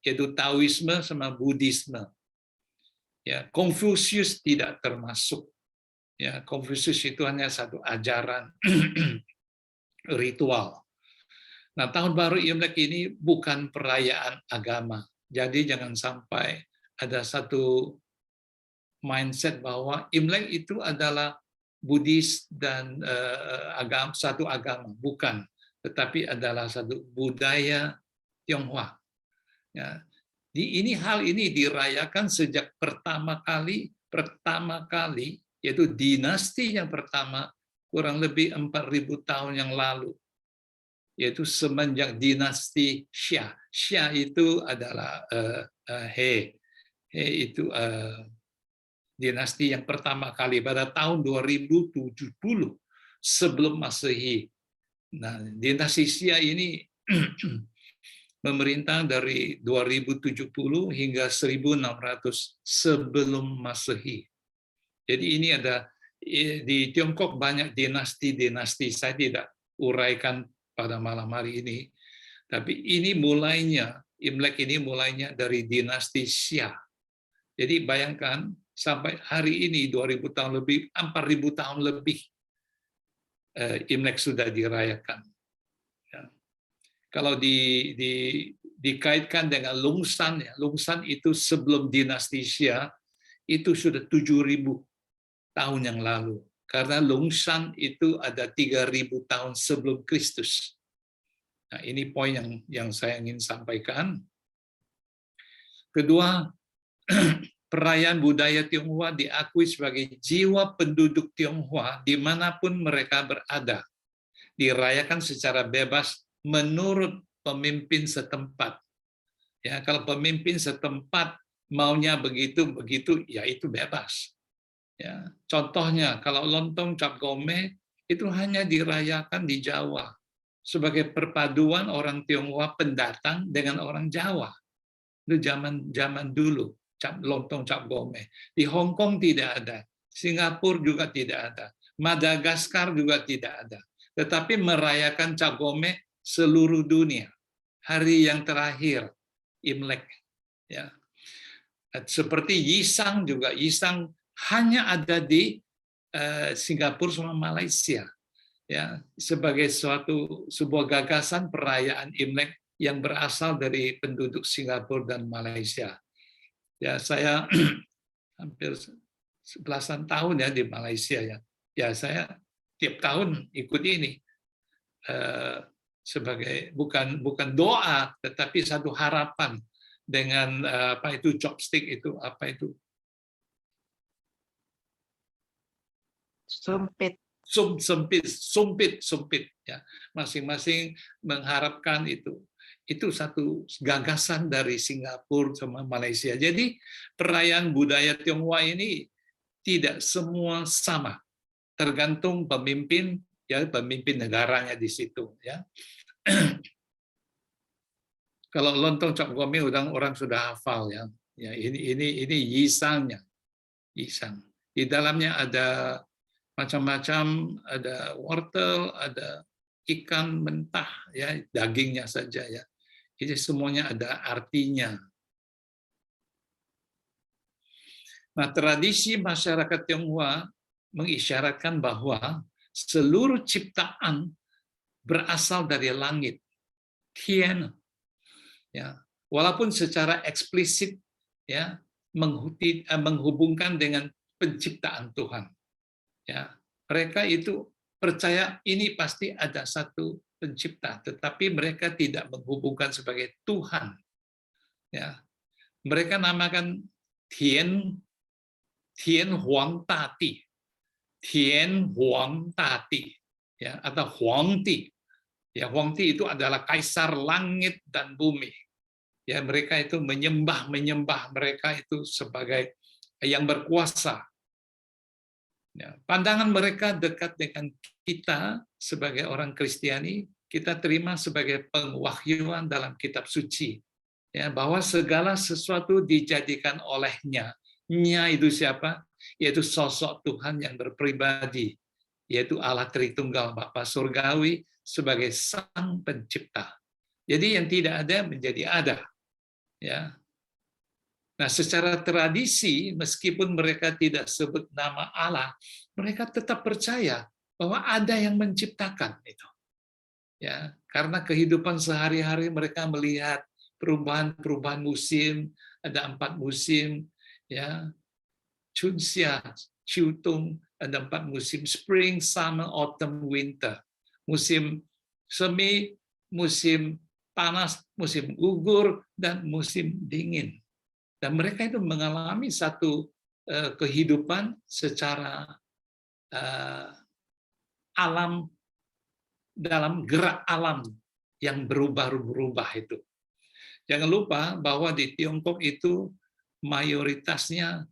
yaitu Taoisme sama Buddhisme. Ya, Konfusius tidak termasuk. Ya, Konfusius itu hanya satu ajaran ritual. Nah, tahun baru Imlek ini bukan perayaan agama. Jadi jangan sampai ada satu mindset bahwa Imlek itu adalah Buddhis dan satu agama. Bukan, tetapi adalah satu budaya Tionghoa. Ya. Hal ini dirayakan sejak pertama kali, yaitu dinasti yang pertama kurang lebih 4.000 tahun yang lalu, yaitu semenjak dinasti Xia. Xia itu adalah He itu dinasti yang pertama kali pada tahun 2070 sebelum Masehi. Nah, dinasti Xia ini memerintah dari 2070 hingga 1600 sebelum Masehi. Jadi ini ada di Tiongkok banyak dinasti-dinasti, saya tidak uraikan pada malam hari ini. Tapi ini mulainya, Imlek ini mulainya dari dinasti Xia. Jadi bayangkan sampai hari ini 2000 tahun lebih, 4000 tahun lebih Imlek sudah dirayakan. kalau dikaitkan dengan Lungsan, ya, Lungsan itu sebelum dinasti Xia itu sudah 7.000 tahun yang lalu. Karena Lungshan itu ada 3.000 tahun sebelum Kristus. Nah, ini poin yang saya ingin sampaikan. Kedua, perayaan budaya Tionghoa diakui sebagai jiwa penduduk Tionghoa dimanapun mereka berada. Dirayakan secara bebas menurut pemimpin setempat. Ya, kalau pemimpin setempat maunya begitu, ya itu bebas. Ya, contohnya kalau lontong cap gome itu hanya dirayakan di Jawa sebagai perpaduan orang Tionghoa pendatang dengan orang Jawa. Itu zaman dulu, lontong cap gome. Di Hong Kong tidak ada, Singapura juga tidak ada, Madagaskar juga tidak ada. Tetapi merayakan cap gome seluruh dunia. Hari yang terakhir, Imlek. Ya. Seperti Yisang juga, Yisang hanya ada di Singapura sama Malaysia, ya, sebagai sebuah gagasan perayaan Imlek yang berasal dari penduduk Singapura dan Malaysia. Ya, saya hampir 11 tahun ya di Malaysia, ya. Ya, saya tiap tahun ikut ini sebagai bukan doa, tetapi satu harapan dengan apa itu chopstick itu apa itu sumpit ya, masing-masing mengharapkan itu satu gagasan dari Singapura sama Malaysia. Jadi perayaan budaya Tionghoa ini tidak semua sama, tergantung pemimpin, ya, pemimpin negaranya di situ, ya. Kalau lontong cap gome orang sudah hafal, ya. Ya, ini yisangnya, yisang. Di dalamnya ada macam-macam, ada wortel, ada ikan mentah, ya, dagingnya saja, ya. Jadi semuanya ada artinya. Nah, tradisi masyarakat Tionghoa mengisyaratkan bahwa seluruh ciptaan berasal dari langit, Tian. Ya, walaupun secara eksplisit, ya, menghubungkan dengan penciptaan Tuhan. Ya, mereka itu percaya ini pasti ada satu pencipta, tetapi mereka tidak menghubungkan sebagai Tuhan. Ya, mereka namakan Tian Huang Tati, Tian Huang Tati, ya, atau Huangti. Ya, Huangti itu adalah kaisar langit dan bumi. Ya, mereka itu menyembah mereka itu sebagai yang berkuasa. Ya, pandangan mereka dekat dengan kita sebagai orang Kristiani, kita terima sebagai pengwahyuan dalam kitab suci, ya, bahwa segala sesuatu dijadikan olehnya. Nya itu siapa? Yaitu sosok Tuhan yang berpribadi, yaitu Allah Tritunggal Bapa Surgawi sebagai Sang Pencipta. Jadi yang tidak ada menjadi ada. Ya. Nah, secara tradisi, meskipun mereka tidak sebut nama Allah, mereka tetap percaya bahwa ada yang menciptakan itu. Ya, karena kehidupan sehari-hari mereka melihat perubahan musim, ada 4 musim, ya, Chunxia, Chiutung, ada 4 musim, spring, summer, autumn, winter. Musim semi, musim panas, musim gugur, dan musim dingin. Dan mereka itu mengalami satu kehidupan secara alam, dalam gerak alam yang berubah-ubah itu. Jangan lupa bahwa di Tiongkok itu mayoritasnya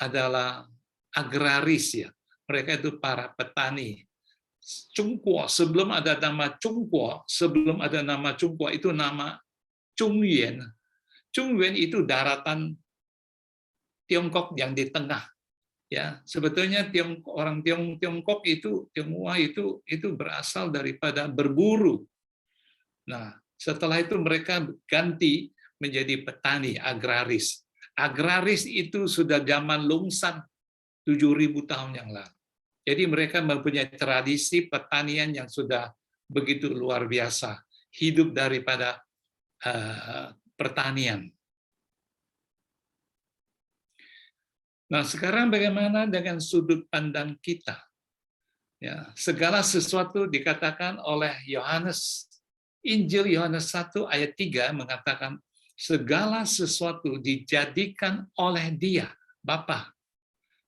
adalah agraris, ya. Mereka itu para petani. Chungguo, sebelum ada nama Chungguo, itu nama Chungyuan. Chungyuan itu daratan Tiongkok yang di tengah. Ya, sebetulnya orang Tiongkok itu, Tionghoa itu berasal daripada berburu. Nah, setelah itu mereka ganti menjadi petani agraris. Agraris itu sudah zaman Lungshan 7.000 tahun yang lalu. Jadi mereka mempunyai tradisi pertanian yang sudah begitu luar biasa, hidup daripada pertanian. Nah, sekarang bagaimana dengan sudut pandang kita? Ya, segala sesuatu dikatakan oleh Yohanes, Injil Yohanes 1 ayat 3 mengatakan, segala sesuatu dijadikan oleh Dia, Bapa.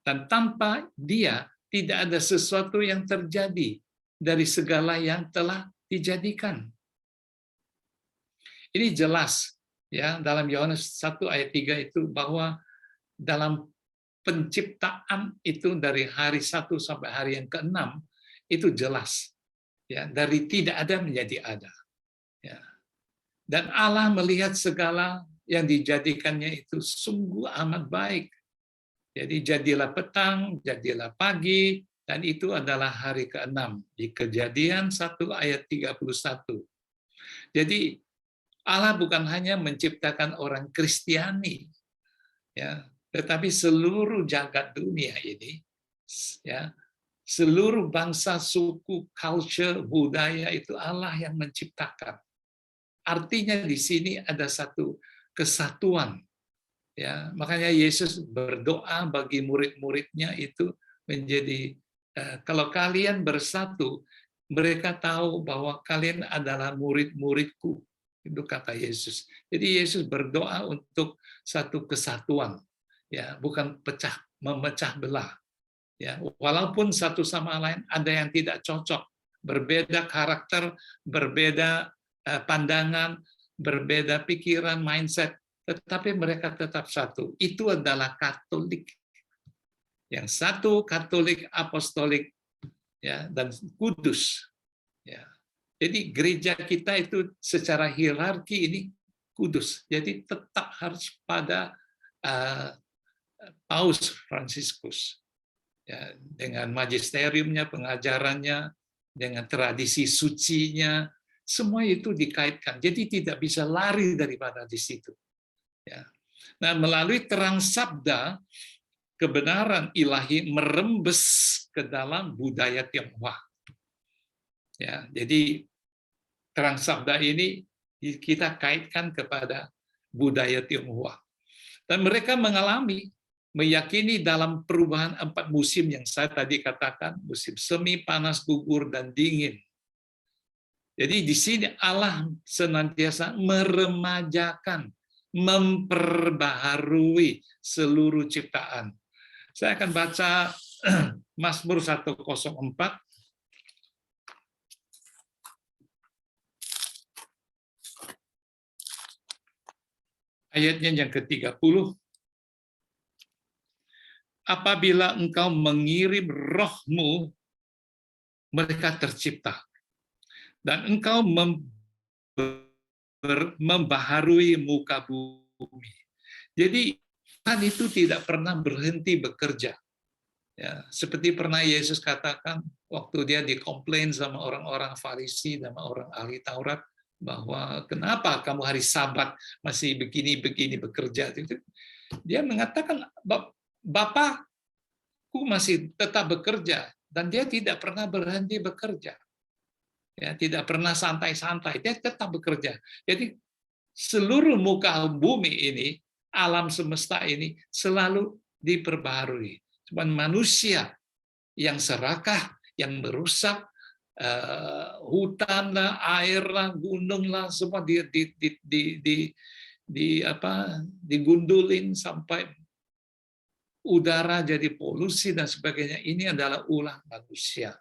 Dan tanpa Dia tidak ada sesuatu yang terjadi dari segala yang telah dijadikan. Ini jelas ya dalam Yohanes 1 ayat 3 itu bahwa dalam penciptaan itu dari hari 1 sampai hari yang ke-6 itu jelas ya, dari tidak ada menjadi ada ya. Dan Allah melihat segala yang dijadikannya itu sungguh amat baik. Jadi jadilah petang, jadilah pagi, dan itu adalah hari ke-6 di Kejadian 1 ayat 31. Jadi Allah bukan hanya menciptakan orang Kristiani ya, tetapi seluruh jagat dunia ini, ya, seluruh bangsa, suku, culture, budaya itu Allah yang menciptakan. Artinya di sini ada satu kesatuan. Ya, makanya Yesus berdoa bagi murid-muridnya itu menjadi kalau kalian bersatu, mereka tahu bahwa kalian adalah murid-muridku. Itu kata Yesus. Jadi Yesus berdoa untuk satu kesatuan. Ya, bukan memecah belah. Ya, walaupun satu sama lain ada yang tidak cocok, berbeda karakter, berbeda pandangan, berbeda pikiran, mindset, tetapi mereka tetap satu. Itu adalah Katolik. Yang satu Katolik Apostolik ya, dan Kudus. Ya. Jadi gereja kita itu secara hierarki ini kudus. Jadi tetap harus pada Paus Fransiskus. Ya, dengan magisteriumnya, pengajarannya, dengan tradisi sucinya, semua itu dikaitkan. Jadi tidak bisa lari daripada di situ. Ya. Nah, melalui terang sabda, kebenaran ilahi merembes ke dalam budaya Tionghoa. Ya, jadi terang sabda ini kita kaitkan kepada budaya Tionghoa. Dan mereka meyakini dalam perubahan 4 musim yang saya tadi katakan, musim semi, panas, gugur, dan dingin. Jadi di sini Allah senantiasa meremajakan, memperbaharui seluruh ciptaan. Saya akan baca Mazmur 104. Ayatnya yang ke-30. Apabila engkau mengirim rohmu, mereka tercipta. Dan engkau membaharui muka bumi. Jadi Tuhan itu tidak pernah berhenti bekerja. Ya, seperti pernah Yesus katakan waktu dia dikomplain sama orang-orang Farisi dan orang ahli Taurat bahwa kenapa kamu hari Sabat masih begini-begini bekerja. Dia mengatakan Bapakku masih tetap bekerja dan dia tidak pernah berhenti bekerja. Ya, tidak pernah santai-santai, dia tetap bekerja. Jadi seluruh muka bumi ini, alam semesta ini selalu diperbaharui. Cuman manusia yang serakah, yang merusak hutan lah, air lah, gunung lah, semua digundulin sampai udara jadi polusi dan sebagainya. Ini adalah ulah manusia.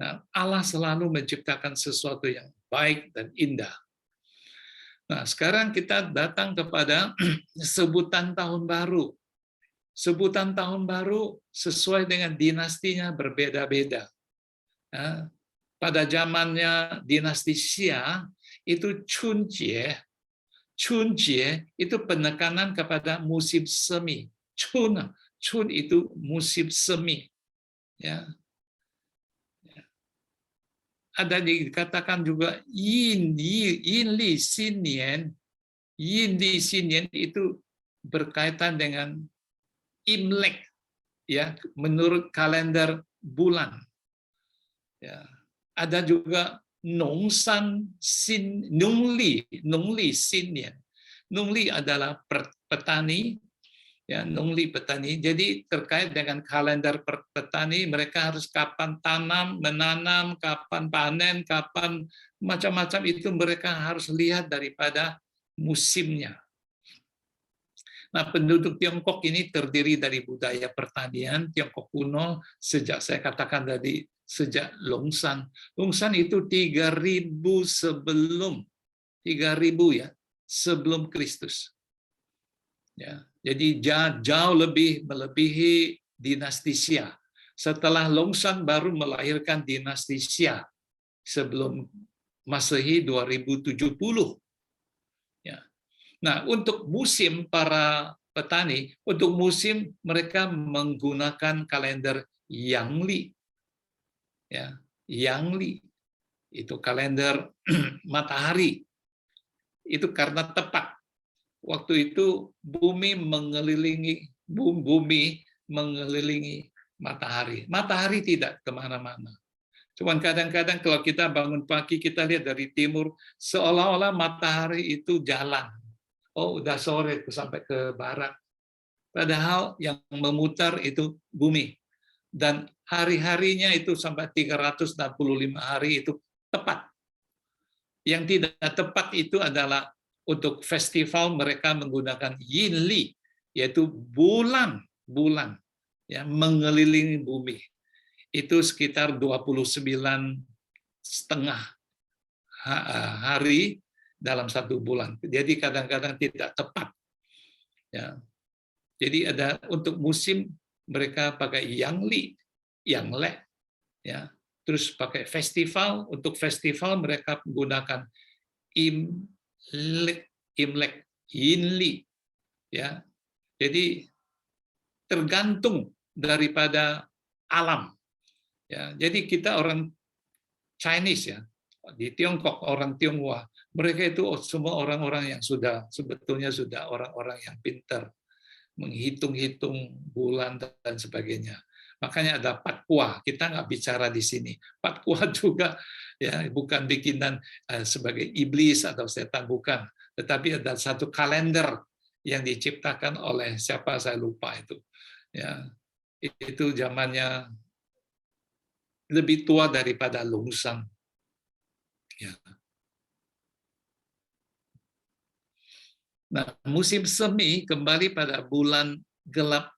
Nah, Allah selalu menciptakan sesuatu yang baik dan indah. Nah, sekarang kita datang kepada sebutan tahun baru. Sebutan tahun baru sesuai dengan dinastinya berbeda-beda. Nah, pada zamannya dinasti Xia, itu Chunjie. Chunjie itu penekanan kepada musim semi. Chun itu musim semi. Ya. Ada dikatakan juga Yin Li Xin Nian. Yin Li Xin Nian itu berkaitan dengan Imlek, ya, menurut kalender bulan. Ya. Ada juga Nongsan Sin Nungli, Nungli Sinnian. Nungli adalah petani, ya, Nungli petani. Jadi terkait dengan kalender petani, mereka harus kapan tanam, menanam, kapan panen, kapan macam-macam itu mereka harus lihat daripada musimnya. Nah, penduduk Tiongkok ini terdiri dari budaya pertanian Tiongkok kuno sejak saya katakan tadi sejak Longsan. Longsan itu 3000 sebelum 3000 ya, sebelum Kristus. Ya, jadi jauh lebih melebihi dinasti Xia. Setelah Longsan baru melahirkan dinasti Xia sebelum Masehi 2070. Ya. Nah, untuk musim para petani, untuk musim mereka menggunakan kalender Yangli. Ya, Yangli itu kalender matahari. Itu karena tepat waktu itu bumi mengelilingi matahari. Matahari tidak kemana-mana. Cuman kadang-kadang kalau kita bangun pagi kita lihat dari timur seolah-olah matahari itu jalan. Oh, udah sore sampai ke barat. Padahal yang memutar itu bumi. Dan hari-harinya itu sampai 365 hari itu tepat. Yang tidak tepat itu adalah untuk festival mereka menggunakan Yinli, yaitu bulan ya, mengelilingi bumi. Itu sekitar 29,5 hari dalam satu bulan. Jadi kadang-kadang tidak tepat. Ya. Jadi ada untuk musim mereka pakai Yangli, Yangle, ya. Terus pakai festival, untuk festival mereka menggunakan Imlek, Yinli, ya. Jadi tergantung daripada alam. Ya, jadi kita orang Chinese ya, di Tiongkok orang Tionghoa, mereka itu semua orang-orang yang sebetulnya sudah orang-orang yang pintar menghitung-hitung bulan dan sebagainya. Makanya ada Patkua, kita nggak bicara di sini. Patkua juga ya bukan bikinan sebagai iblis atau setan, bukan, tetapi ada satu kalender yang diciptakan oleh siapa saya lupa itu. Ya, itu zamannya lebih tua daripada Longsan. Ya. Nah, musim semi kembali pada bulan gelap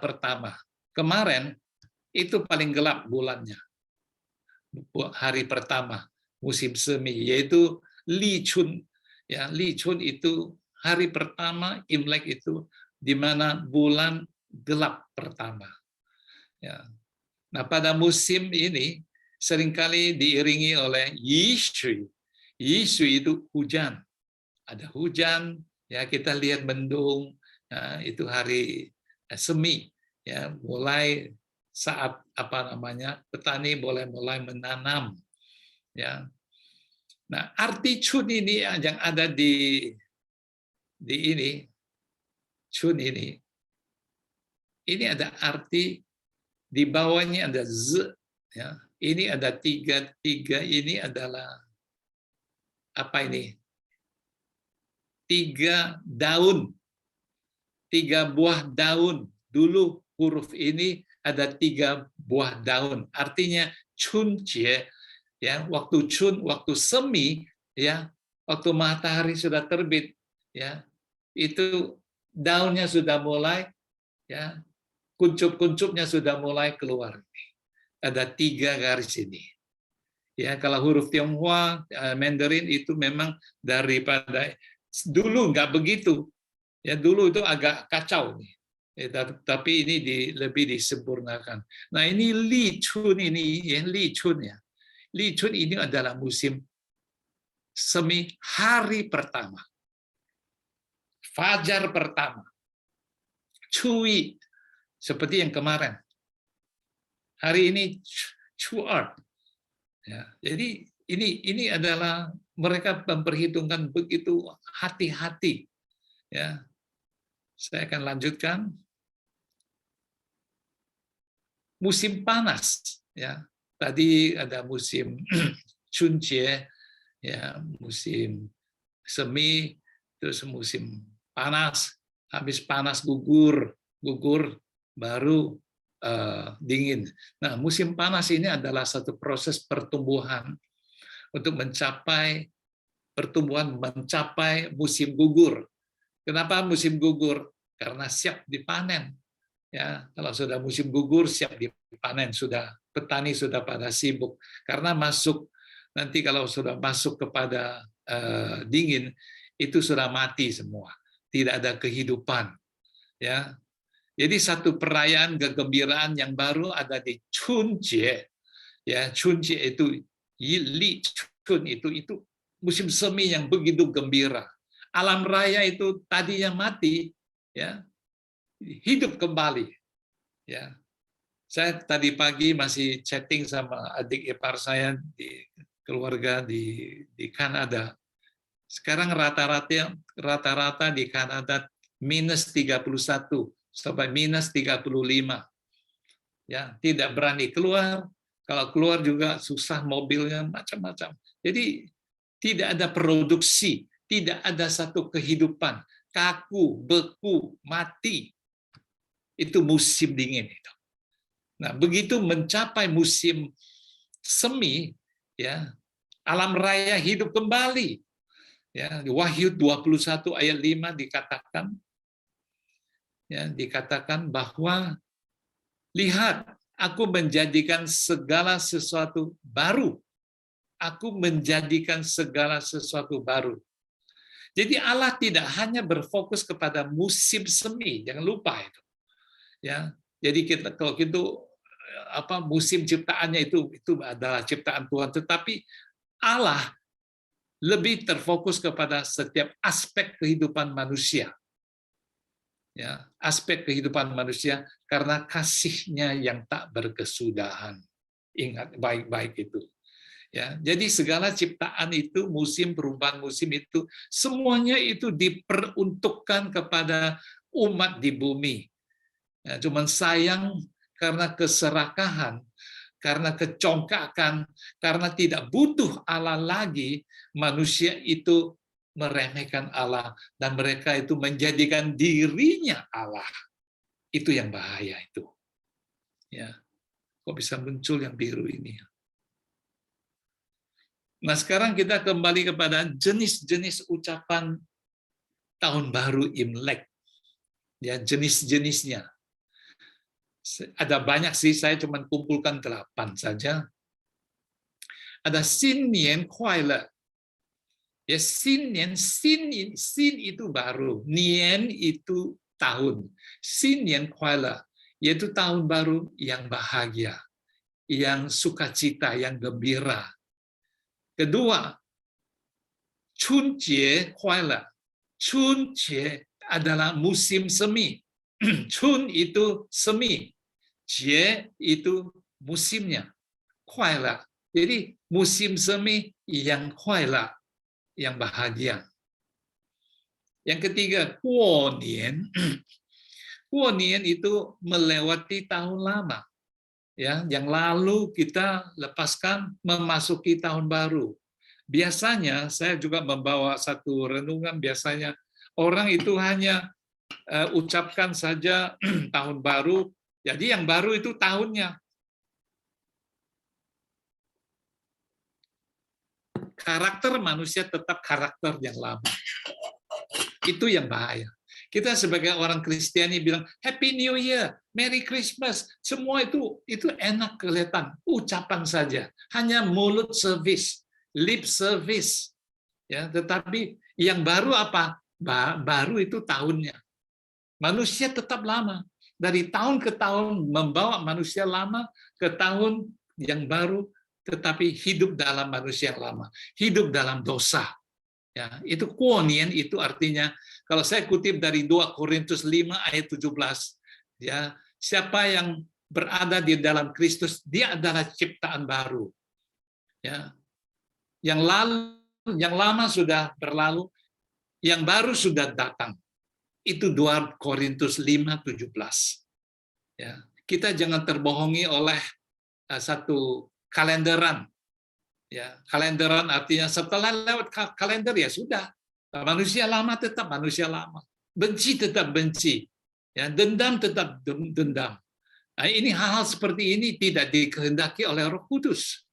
pertama. Kemarin itu paling gelap bulannya. Hari pertama musim semi yaitu Li Chun. Ya, Li Chun itu hari pertama Imlek itu di mana bulan gelap pertama. Ya. Nah, pada musim ini seringkali diiringi oleh Yishui. Yishui itu hujan. Ada hujan, ya kita lihat mendung, ya, itu hari semi, ya mulai saat petani boleh mulai menanam, ya. Nah, arti Chun ini yang ada di ini Chun ini ada arti di bawahnya ada Z, ya. Ini ada tiga ini adalah apa ini? 3 daun, 3 buah daun. Dulu huruf ini ada 3 buah daun. Artinya Chun Jie, ya, waktu Chun, waktu semi, ya, waktu matahari sudah terbit, ya, itu daunnya sudah mulai, ya, kuncup-kuncupnya sudah mulai keluar. Ada 3 garis ini. Ya, kalau huruf Tionghoa, Mandarin itu memang daripada dulu nggak begitu, ya dulu itu agak kacau nih, ya, tapi ini lebih disempurnakan. Nah ini Li Chun ini, ya Li Chun ya, Li Chun ini adalah musim semi hari pertama, fajar pertama, Cui seperti yang kemarin. Hari ini Chu'er. Ya, jadi ini adalah mereka memperhitungkan begitu hati-hati. Ya, saya akan lanjutkan. Musim panas, ya, tadi ada musim Chunjie, ya, musim semi, terus musim panas, habis panas gugur baru dingin. Nah, musim panas ini adalah satu proses pertumbuhan untuk mencapai musim gugur. Kenapa musim gugur? Karena siap dipanen. Ya, kalau sudah musim gugur siap dipanen, petani sudah pada sibuk. Karena nanti kalau sudah masuk kepada dingin itu sudah mati semua, tidak ada kehidupan. Ya, jadi satu perayaan kegembiraan yang baru ada di Chunjie. Ya, Chunjie itu Yili Chun itu musim semi yang begitu gembira. Alam raya itu tadinya mati, ya, hidup kembali. Ya, saya tadi pagi masih chatting sama adik ipar saya di keluarga di Kanada. Sekarang rata-rata di Kanada minus 31 sampai minus 35. Ya, tidak berani keluar. Kalau keluar juga susah, mobilnya macam-macam. Jadi tidak ada produksi, tidak ada satu kehidupan, kaku, beku, mati. Itu musim dingin itu. Nah, begitu mencapai musim semi, ya, alam raya hidup kembali. Ya, di Wahyu 21 ayat 5 dikatakan bahwa lihat, aku menjadikan segala sesuatu baru. Aku menjadikan segala sesuatu baru. Jadi Allah tidak hanya berfokus kepada musim semi, jangan lupa itu. Ya, jadi kalau gitu musim ciptaannya itu adalah ciptaan Tuhan, tetapi Allah lebih terfokus kepada setiap aspek kehidupan manusia. Ya, aspek kehidupan manusia karena kasih-Nya yang tak berkesudahan. Ingat baik-baik itu. Ya, jadi segala ciptaan itu, musim, perubahan musim itu, semuanya itu diperuntukkan kepada umat di bumi. Ya, cuman sayang karena keserakahan, karena kecongkakan, karena tidak butuh Allah lagi, manusia itu meremehkan Allah dan mereka itu menjadikan dirinya Allah. Itu yang bahaya itu. Ya, kok bisa muncul yang biru ini? Nah, sekarang kita kembali kepada jenis-jenis ucapan tahun baru Imlek. Ya, jenis-jenisnya. Ada banyak sih, saya cuma kumpulkan 8 saja. Ada Xin Nian Kuai Le. Ya, Xin itu baru, Nian itu tahun. Xin Nian Kuai Le, yaitu tahun baru yang bahagia, yang sukacita, yang gembira. Kedua, Chun Jie Kuai Le. Chun Jie adalah musim semi. Chun itu semi. Jie itu musimnya. Kuai Le. Jadi musim semi yang kuai le, yang bahagia. Yang ketiga, Guo Nian. Guo Nian itu melewati tahun lama. Ya, yang lalu kita lepaskan memasuki tahun baru. Biasanya saya juga membawa satu renungan, biasanya orang itu hanya ucapkan saja tahun baru, jadi yang baru itu tahunnya. Karakter manusia tetap karakter yang lama. Itu yang bahaya. Kita sebagai orang Kristiani bilang Happy New Year, Merry Christmas, semua itu enak kelihatan, ucapan saja, hanya mulut service, lip service, ya. Tetapi yang baru apa? Baru itu tahunnya. Manusia tetap lama, dari tahun ke tahun membawa manusia lama ke tahun yang baru, tetapi hidup dalam manusia yang lama, hidup dalam dosa. Ya, itu kuonian itu artinya, kalau saya kutip dari 2 Korintus 5 ayat 17, ya, siapa yang berada di dalam Kristus, dia adalah ciptaan baru. Ya. Yang lama sudah berlalu, yang baru sudah datang. Itu 2 Korintus 5:17. Ya. Kita jangan terbohongi oleh satu kalenderan. Ya, kalenderan artinya setelah lewat kalender ya sudah. Manusia lama tetap manusia lama. Benci tetap benci. Ya, dendam tetap dendam. Nah, ini hal-hal seperti ini tidak dikehendaki oleh Roh Kudus.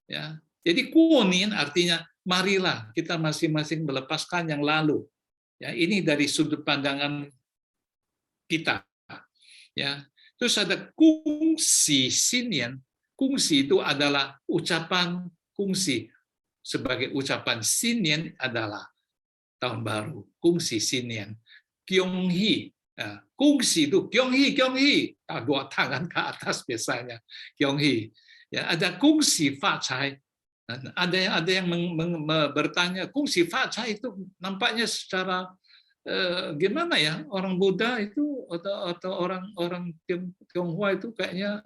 Ya. Jadi kuonin artinya marilah kita masing-masing melepaskan yang lalu. Ya, ini dari sudut pandangan kita. Ya. Terus ada kungsi sinian. Kungsi itu adalah ucapan kungsi. Sebagai ucapan sinian adalah tahun baru. Kungsi sinian. Kyonghi. Nah, kungsi itu Kyonghi, Kyonghi. Dua tangan ke atas biasanya. Kyonghi. Ya, ada kungsi facai. Ada yang bertanya, kungsi facai itu nampaknya secara gimana ya, orang Buddha itu atau orang Tionghoa itu kayaknya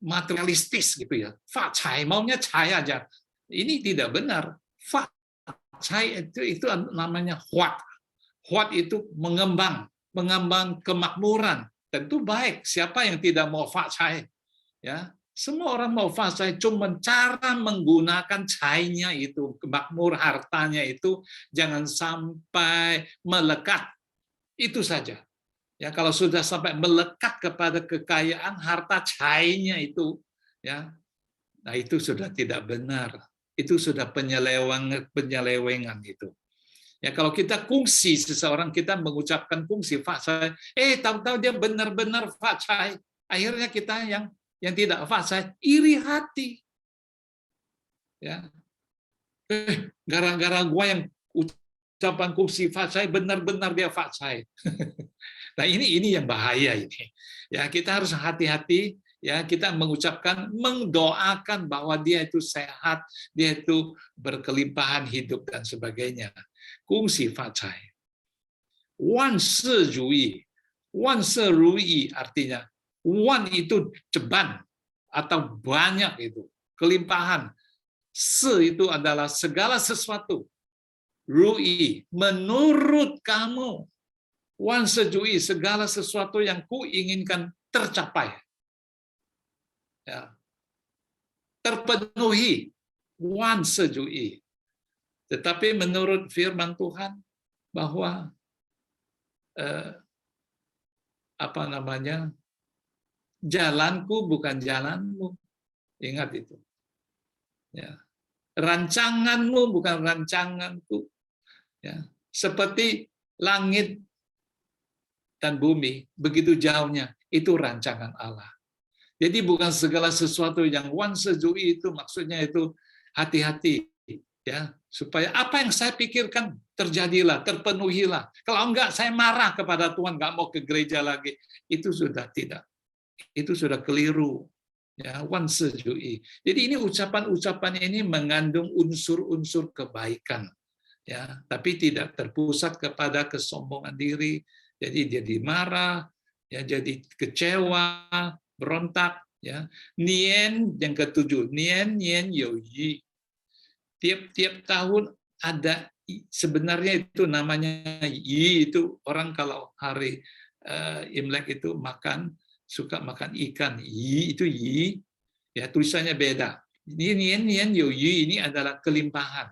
materialistis gitu ya. Facai maunya cahaya aja. Ini tidak benar. Facai itu namanya huat. Huat itu mengembang kemakmuran. Tentu baik. Siapa yang tidak mau facai? Ya, semua orang mau facai, cuma cara menggunakan cainya itu, makmur hartanya itu jangan sampai melekat. Itu saja. Ya, kalau sudah sampai melekat kepada kekayaan harta cainya itu, ya, nah itu sudah tidak benar. Itu sudah penyelewengan itu. Ya, kalau kita kungsi seseorang, kita mengucapkan kungsi facai, tahu-tahu dia benar-benar facai. Akhirnya kita yang tidak facai iri hati. Ya. Gara-gara gua yang ucapan kungsi facai, benar-benar dia facai. Nah, ini yang bahaya ini. Ya, kita harus hati-hati ya, kita mendoakan bahwa dia itu sehat, dia itu berkelimpahan hidup dan sebagainya. Kungsi facai. Wan shi rui. Wan shi rui artinya wan itu ceban atau banyak itu, kelimpahan. Se itu adalah segala sesuatu. Rui menurut kamu. Wan sejui segala sesuatu yang ku inginkan tercapai. Ya. Terpenuhi. Wan sejui. Tetapi menurut firman Tuhan bahwa jalanku bukan jalanmu. Ingat itu. Ya. Rancanganmu bukan rancanganku. Ya. Seperti langit dan bumi, begitu jauhnya, itu rancangan Allah. Jadi bukan segala sesuatu yang wan sejui itu maksudnya itu hati-hati ya, supaya apa yang saya pikirkan terjadilah, terpenuhilah. Kalau enggak saya marah kepada Tuhan, enggak mau ke gereja lagi. Itu sudah tidak. Itu sudah keliru. Ya, wan sejui. Jadi ini ucapan-ucapan ini mengandung unsur-unsur kebaikan. Ya, tapi tidak terpusat kepada kesombongan diri. Jadi jadi marah, ya jadi kecewa, berontak, ya. Nian yang ketujuh, nian you yi. Tiap-tiap tahun ada, sebenarnya itu namanya yi, itu orang kalau hari Imlek itu suka makan ikan. Yi itu yi, ya tulisannya beda. Nian you yi ini adalah kelimpahan.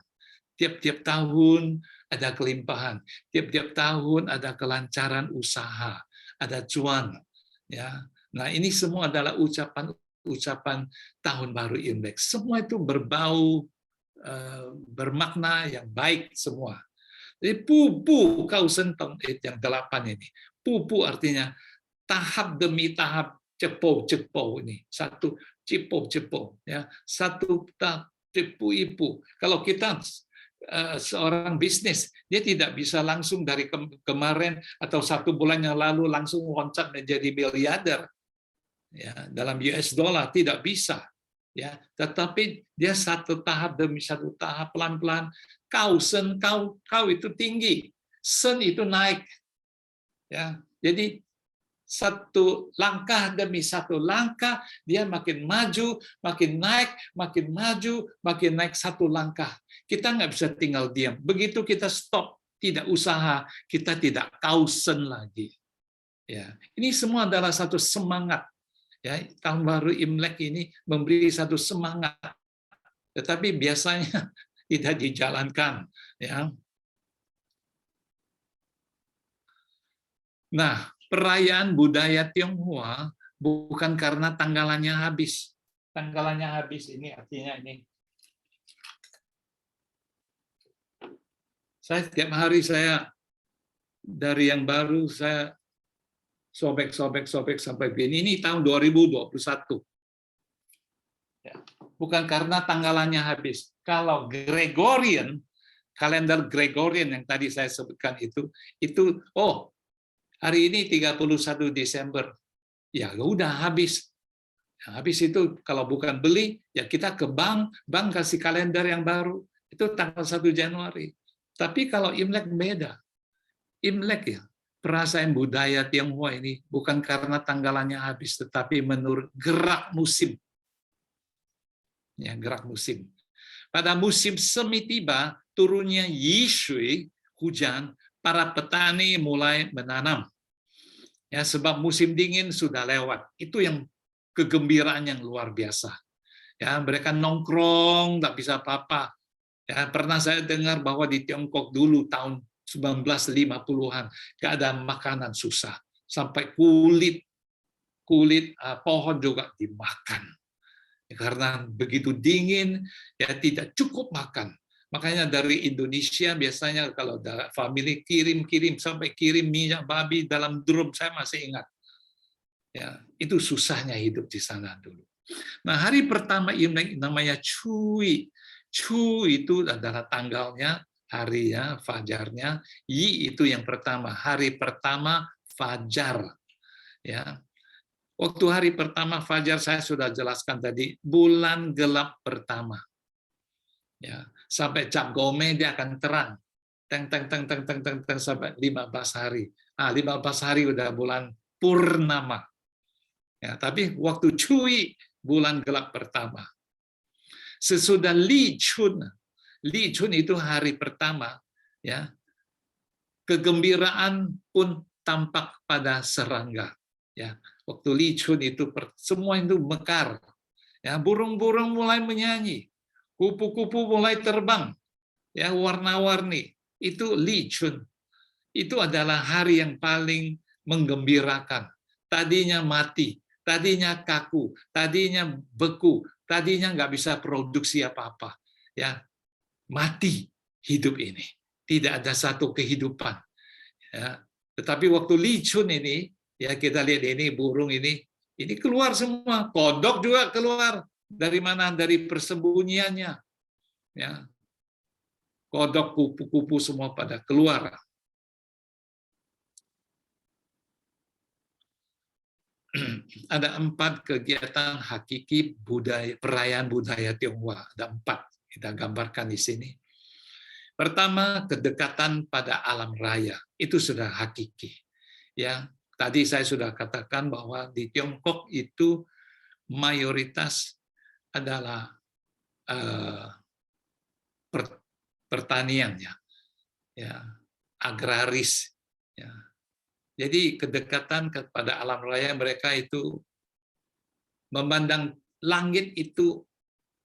Tiap-tiap tahun ada kelimpahan. Tiap-tiap tahun ada kelancaran usaha, ada cuan. Ya. Nah, ini semua adalah ucapan tahun baru Imlek. Semua itu berbau, bermakna yang baik semua. Jadi pupu kau sentong yang 8 ini. Pupu artinya tahap demi tahap, cepo ini. Satu cepo, ya. Satu tahap cepu-ipu. Kalau kita seorang bisnis, dia tidak bisa langsung dari kemarin atau 1 bulan yang lalu langsung loncat menjadi miliarder ya, dalam US dollar, tidak bisa ya, tetapi dia satu tahap demi satu tahap, pelan-pelan. Kau itu tinggi, sen itu naik ya. Jadi satu langkah demi satu langkah dia makin maju, makin naik, makin maju, makin naik satu langkah. Kita nggak bisa tinggal diam. Begitu kita stop, tidak usaha, kita tidak kausen lagi. Ya, ini semua adalah satu semangat. Ya, tahun baru Imlek ini memberi satu semangat, tetapi biasanya tidak dijalankan. Ya. Nah, perayaan budaya Tionghoa bukan karena tanggalannya habis. Tanggalannya habis ini artinya ini. Saya setiap hari dari yang baru saya sobek sampai begini. Ini tahun 2021. Ya. Bukan karena tanggalannya habis. Kalau Gregorian, kalender Gregorian yang tadi saya sebutkan itu hari ini 31 Desember. Ya udah habis. Habis itu kalau bukan beli, ya kita ke bank kasih kalender yang baru. Itu tanggal 1 Januari. Tapi kalau Imlek beda. Imlek ya, perasaan budaya Tionghoa ini bukan karena tanggalannya habis, tetapi menurut gerak musim. Ya, gerak musim. Pada musim semi tiba, turunnya Yishui, hujan, para petani mulai menanam. Ya, sebab musim dingin sudah lewat. Itu yang kegembiraan yang luar biasa. Ya, mereka nongkrong, tak bisa apa-apa. Ya, pernah saya dengar bahwa di Tiongkok dulu tahun 1950-an keadaan makanan susah, sampai kulit pohon juga dimakan. Karena begitu dingin, ya tidak cukup makan. Makanya dari Indonesia biasanya kalau family kirim sampai kirim minyak babi dalam drum, saya masih ingat. Ya, itu susahnya hidup di sana dulu. Nah, hari pertama Imlek namanya Cui. Cui itu adalah tanggalnya, harinya, fajarnya. Yi itu yang pertama, hari pertama fajar. Ya. Waktu hari pertama fajar saya sudah jelaskan tadi, bulan gelap pertama. Ya, sampai cap gome dia akan terang. Teng sampai 15 hari. 15 hari udah bulan purnama. Ya, tapi waktu Cui bulan gelap pertama. Sesudah Li Chun itu hari pertama, ya. Kegembiraan pun tampak pada serangga. Ya, waktu Li Chun itu semua itu mekar. Ya, burung-burung mulai menyanyi, kupu-kupu mulai terbang, ya warna-warni. Itu Li Chun. Itu adalah hari yang paling menggembirakan. Tadinya mati, tadinya kaku, tadinya beku, tadinya nggak bisa produksi apa-apa. Ya, mati hidup ini. Tidak ada satu kehidupan. Ya, tetapi waktu Li Chun ini, ya kita lihat ini burung ini keluar semua. Kodok juga keluar. Dari mana? Dari persembunyiannya. Ya. Kodok, kupu-kupu semua pada keluar. Ada 4 kegiatan hakiki perayaan budaya Tionghoa. Ada 4 kita gambarkan di sini. Pertama, kedekatan pada alam raya. Itu sudah hakiki. Ya, tadi saya sudah katakan bahwa di Tiongkok itu mayoritas adalah pertanian, ya, agraris. Ya. Jadi kedekatan kepada alam raya mereka itu memandang langit itu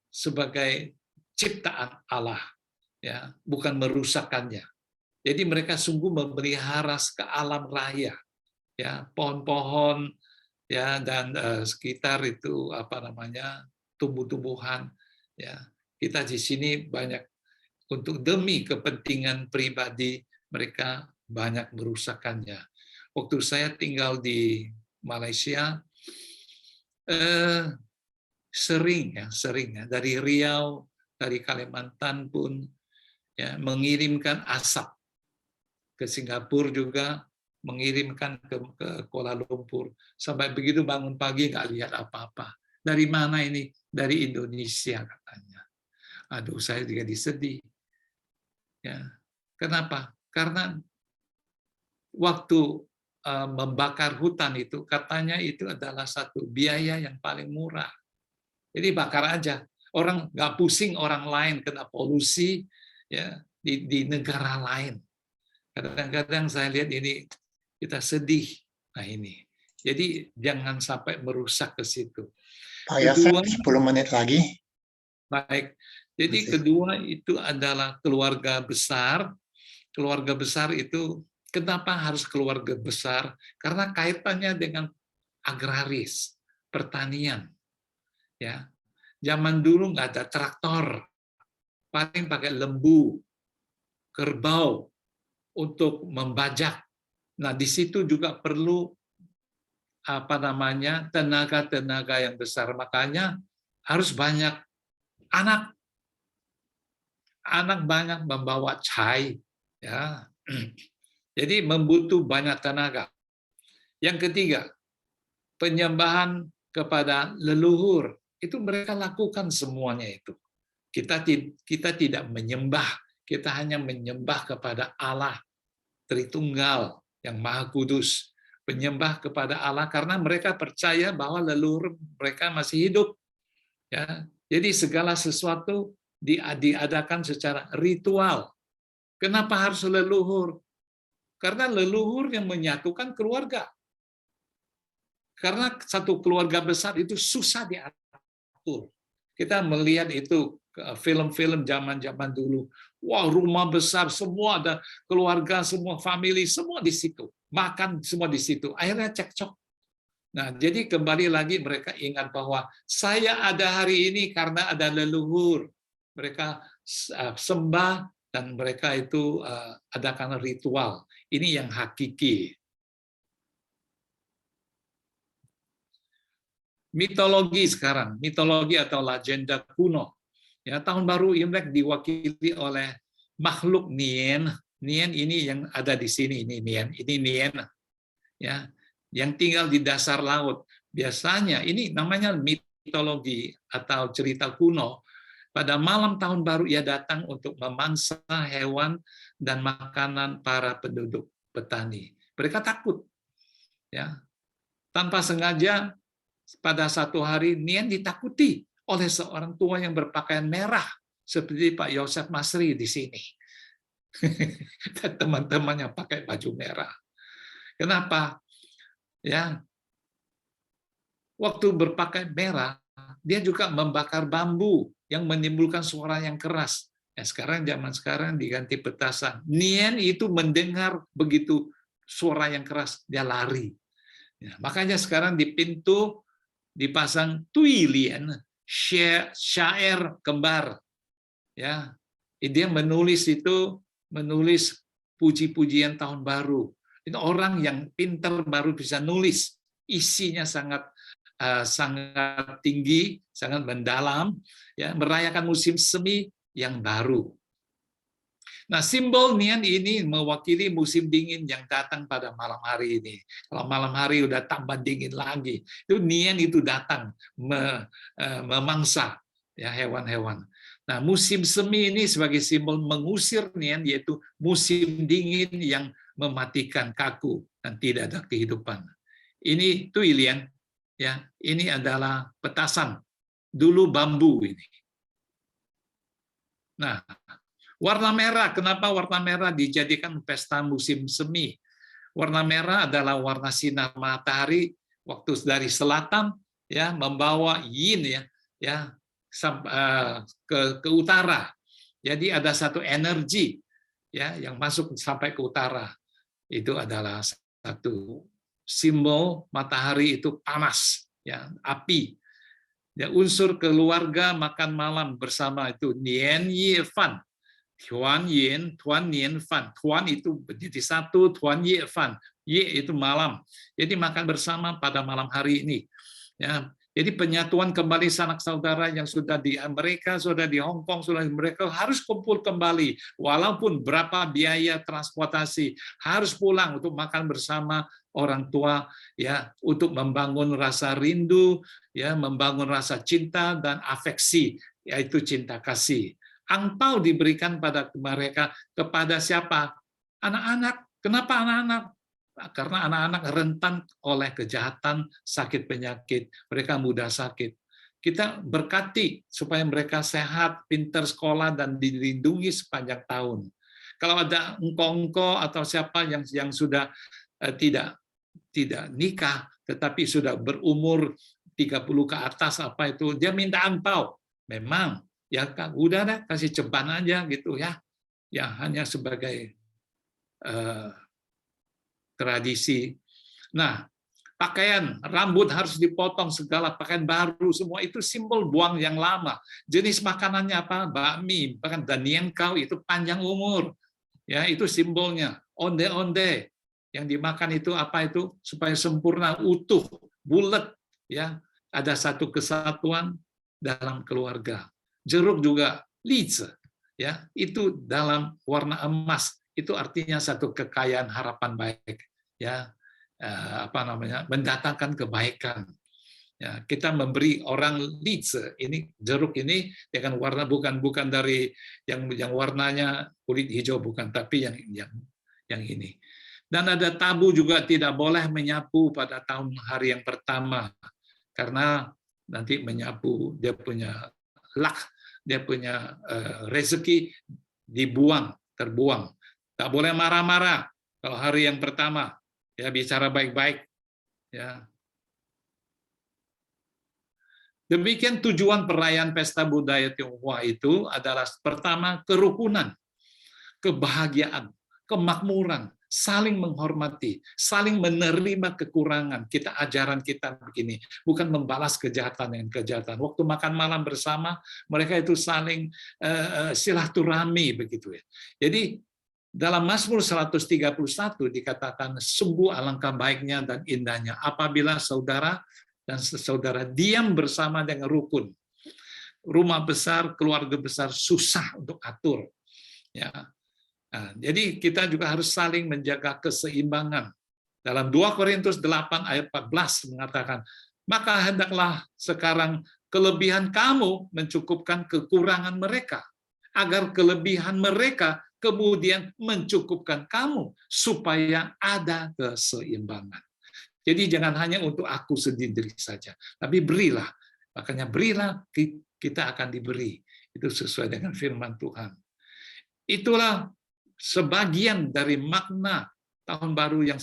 sebagai ciptaan Allah, ya, bukan merusakkannya. Jadi mereka sungguh memelihara ke alam raya, ya, pohon-pohon, ya, dan sekitar itu tumbuh-tumbuhan, ya. Kita di sini banyak untuk demi kepentingan pribadi mereka banyak merusakkannya. Waktu saya tinggal di Malaysia, sering dari Riau, dari Kalimantan pun ya mengirimkan asap ke Singapura juga, mengirimkan ke Kuala Lumpur. Sampai begitu bangun pagi nggak lihat apa-apa. Dari mana ini? Dari Indonesia katanya. Aduh, saya juga disedih. Ya, kenapa? Karena waktu membakar hutan itu katanya itu adalah satu biaya yang paling murah. Jadi bakar aja. Orang nggak pusing orang lain kena polusi ya di negara lain. Kadang-kadang saya lihat ini kita sedih. Nah ini Jadi jangan sampai merusak ke situ. Pak Yosef, Kedua, 10 menit lagi. baik. Jadi kedua itu adalah keluarga besar. Keluarga besar itu kenapa harus keluarga besar? Karena kaitannya dengan agraris, pertanian. Ya, zaman dulu nggak ada traktor, paling pakai lembu, kerbau untuk membajak. Nah, di situ juga perlu tenaga-tenaga yang besar. Makanya harus banyak anak banyak membawa cai, ya. Jadi membutuh banyak tenaga. Yang ketiga, penyembahan kepada leluhur. Itu mereka lakukan semuanya itu. Kita tidak menyembah, kita hanya menyembah kepada Allah Tritunggal yang Maha Kudus. Penyembah kepada Allah karena mereka percaya bahwa leluhur mereka masih hidup. Ya, jadi segala sesuatu diadakan secara ritual. Kenapa harus leluhur? Karena leluhur yang menyatukan keluarga. Karena satu keluarga besar itu susah diatur. Kita melihat itu film-film zaman-zaman dulu. Wah, rumah besar, semua ada keluarga, semua family, semua di situ. Makan semua di situ. Akhirnya cekcok. Nah, jadi kembali lagi mereka ingat bahwa saya ada hari ini karena ada leluhur. Mereka sembah dan mereka itu adakan ritual. Ini yang hakiki. Mitologi sekarang, mitologi atau legenda kuno. Ya, tahun baru Imlek diwakili oleh makhluk Nien. Nien ini yang ada di sini, ini Nien. Ini Nien. Ya, yang tinggal di dasar laut. Biasanya ini namanya mitologi atau cerita kuno. Pada malam tahun baru ia datang untuk memangsa hewan dan makanan para penduduk petani. Mereka takut. Ya. Tanpa sengaja pada satu hari Nien ditakuti oleh seorang tua yang berpakaian merah seperti Pak Yosef Masri di sini. Dan teman-temannya pakai baju merah. Kenapa? Ya. Waktu berpakaian merah, dia juga membakar bambu yang menimbulkan suara yang keras. Ya, zaman sekarang diganti petasan. Nien itu mendengar begitu suara yang keras, dia lari. Ya, makanya sekarang di pintu dipasang tuilian, syair kembar. Ya, dia menulis puji-pujian tahun baru. Itu orang yang pintar baru bisa nulis. Isinya sangat tinggi, sangat mendalam, ya, merayakan musim semi yang baru. Nah, simbol Nien ini mewakili musim dingin yang datang pada malam hari ini. Kalau malam hari udah tambah dingin lagi, itu Nien itu datang memangsa ya hewan-hewan. Nah, musim semi ini sebagai simbol mengusir Nien, yaitu musim dingin yang mematikan kaku dan tidak ada kehidupan. Ini tuilian, ya, ini adalah petasan. Dulu bambu ini. Nah, warna merah, kenapa warna merah dijadikan pesta musim semi? Warna merah adalah warna sinar matahari waktu dari selatan ya membawa yin ya ke utara. Jadi ada satu energi ya yang masuk sampai ke utara. Itu adalah satu simbol matahari itu panas ya, api. Ya, unsur keluarga makan malam bersama itu Nian Yi Fan. Tuan Yin, Tuan Nian Fan. Tuan itu jadi satu, Tuan Yi Fan. Yi itu malam. Jadi makan bersama pada malam hari ini. Ya, jadi penyatuan kembali sanak saudara yang sudah di Amerika, sudah di Hong Kong, sudah di mereka harus kumpul kembali. Walaupun berapa biaya transportasi, harus pulang untuk makan bersama orang tua, ya, untuk membangun rasa rindu, ya, membangun rasa cinta dan afeksi, yaitu cinta kasih. Angpau diberikan pada mereka kepada siapa? Anak-anak. Kenapa anak-anak? Karena anak-anak rentan oleh kejahatan, sakit penyakit, mereka mudah sakit. Kita berkati supaya mereka sehat, pintar sekolah, dan dilindungi sepanjang tahun. Kalau ada engkau-engkau atau siapa yang sudah tidak nikah, tetapi sudah berumur 30 ke atas apa itu, dia minta angpau. Memang ya Kak, udah deh kasih ceban aja gitu ya. Ya hanya sebagai tradisi. Nah, pakaian, rambut harus dipotong segala, pakaian baru, semua itu simbol buang yang lama. Jenis makanannya apa? Bakmi, bahkan daniengkau itu panjang umur. Ya, itu simbolnya. Onde-onde yang dimakan itu apa itu? Supaya sempurna, utuh, bulat, ya. Ada satu kesatuan dalam keluarga. Jeruk juga lize, ya. Itu dalam warna emas. Itu artinya satu kekayaan harapan baik, ya. Mendatangkan kebaikan. Ya, kita memberi orang lize, ini jeruk ini dengan warna bukan dari yang warnanya kulit hijau, bukan, tapi yang ini. Dan ada tabu juga, tidak boleh menyapu pada tahun hari yang pertama karena nanti menyapu dia punya luck, dia punya rezeki terbuang. Tak boleh marah-marah kalau hari yang pertama. Ya, bicara baik-baik. Ya. Demikian tujuan perayaan pesta budaya Tionghoa itu adalah pertama kerukunan, kebahagiaan, kemakmuran, saling menghormati, saling menerima kekurangan. Ajaran kita begini, bukan membalas kejahatan dengan kejahatan. Waktu makan malam bersama, mereka itu saling silaturahmi begitu ya. Jadi dalam Mazmur 131 dikatakan, sungguh alangkah baiknya dan indahnya apabila saudara dan saudara diam bersama dengan rukun. Rumah besar, keluarga besar susah untuk atur. Ya. Nah, jadi kita juga harus saling menjaga keseimbangan. Dalam 2 Korintus 8 ayat 14 mengatakan, maka hendaklah sekarang kelebihan kamu mencukupkan kekurangan mereka, agar kelebihan mereka kemudian mencukupkan kamu, supaya ada keseimbangan. Jadi jangan hanya untuk aku sendiri saja, tapi berilah. Makanya berilah, kita akan diberi. Itu sesuai dengan firman Tuhan. Itulah sebagian dari makna tahun baru yang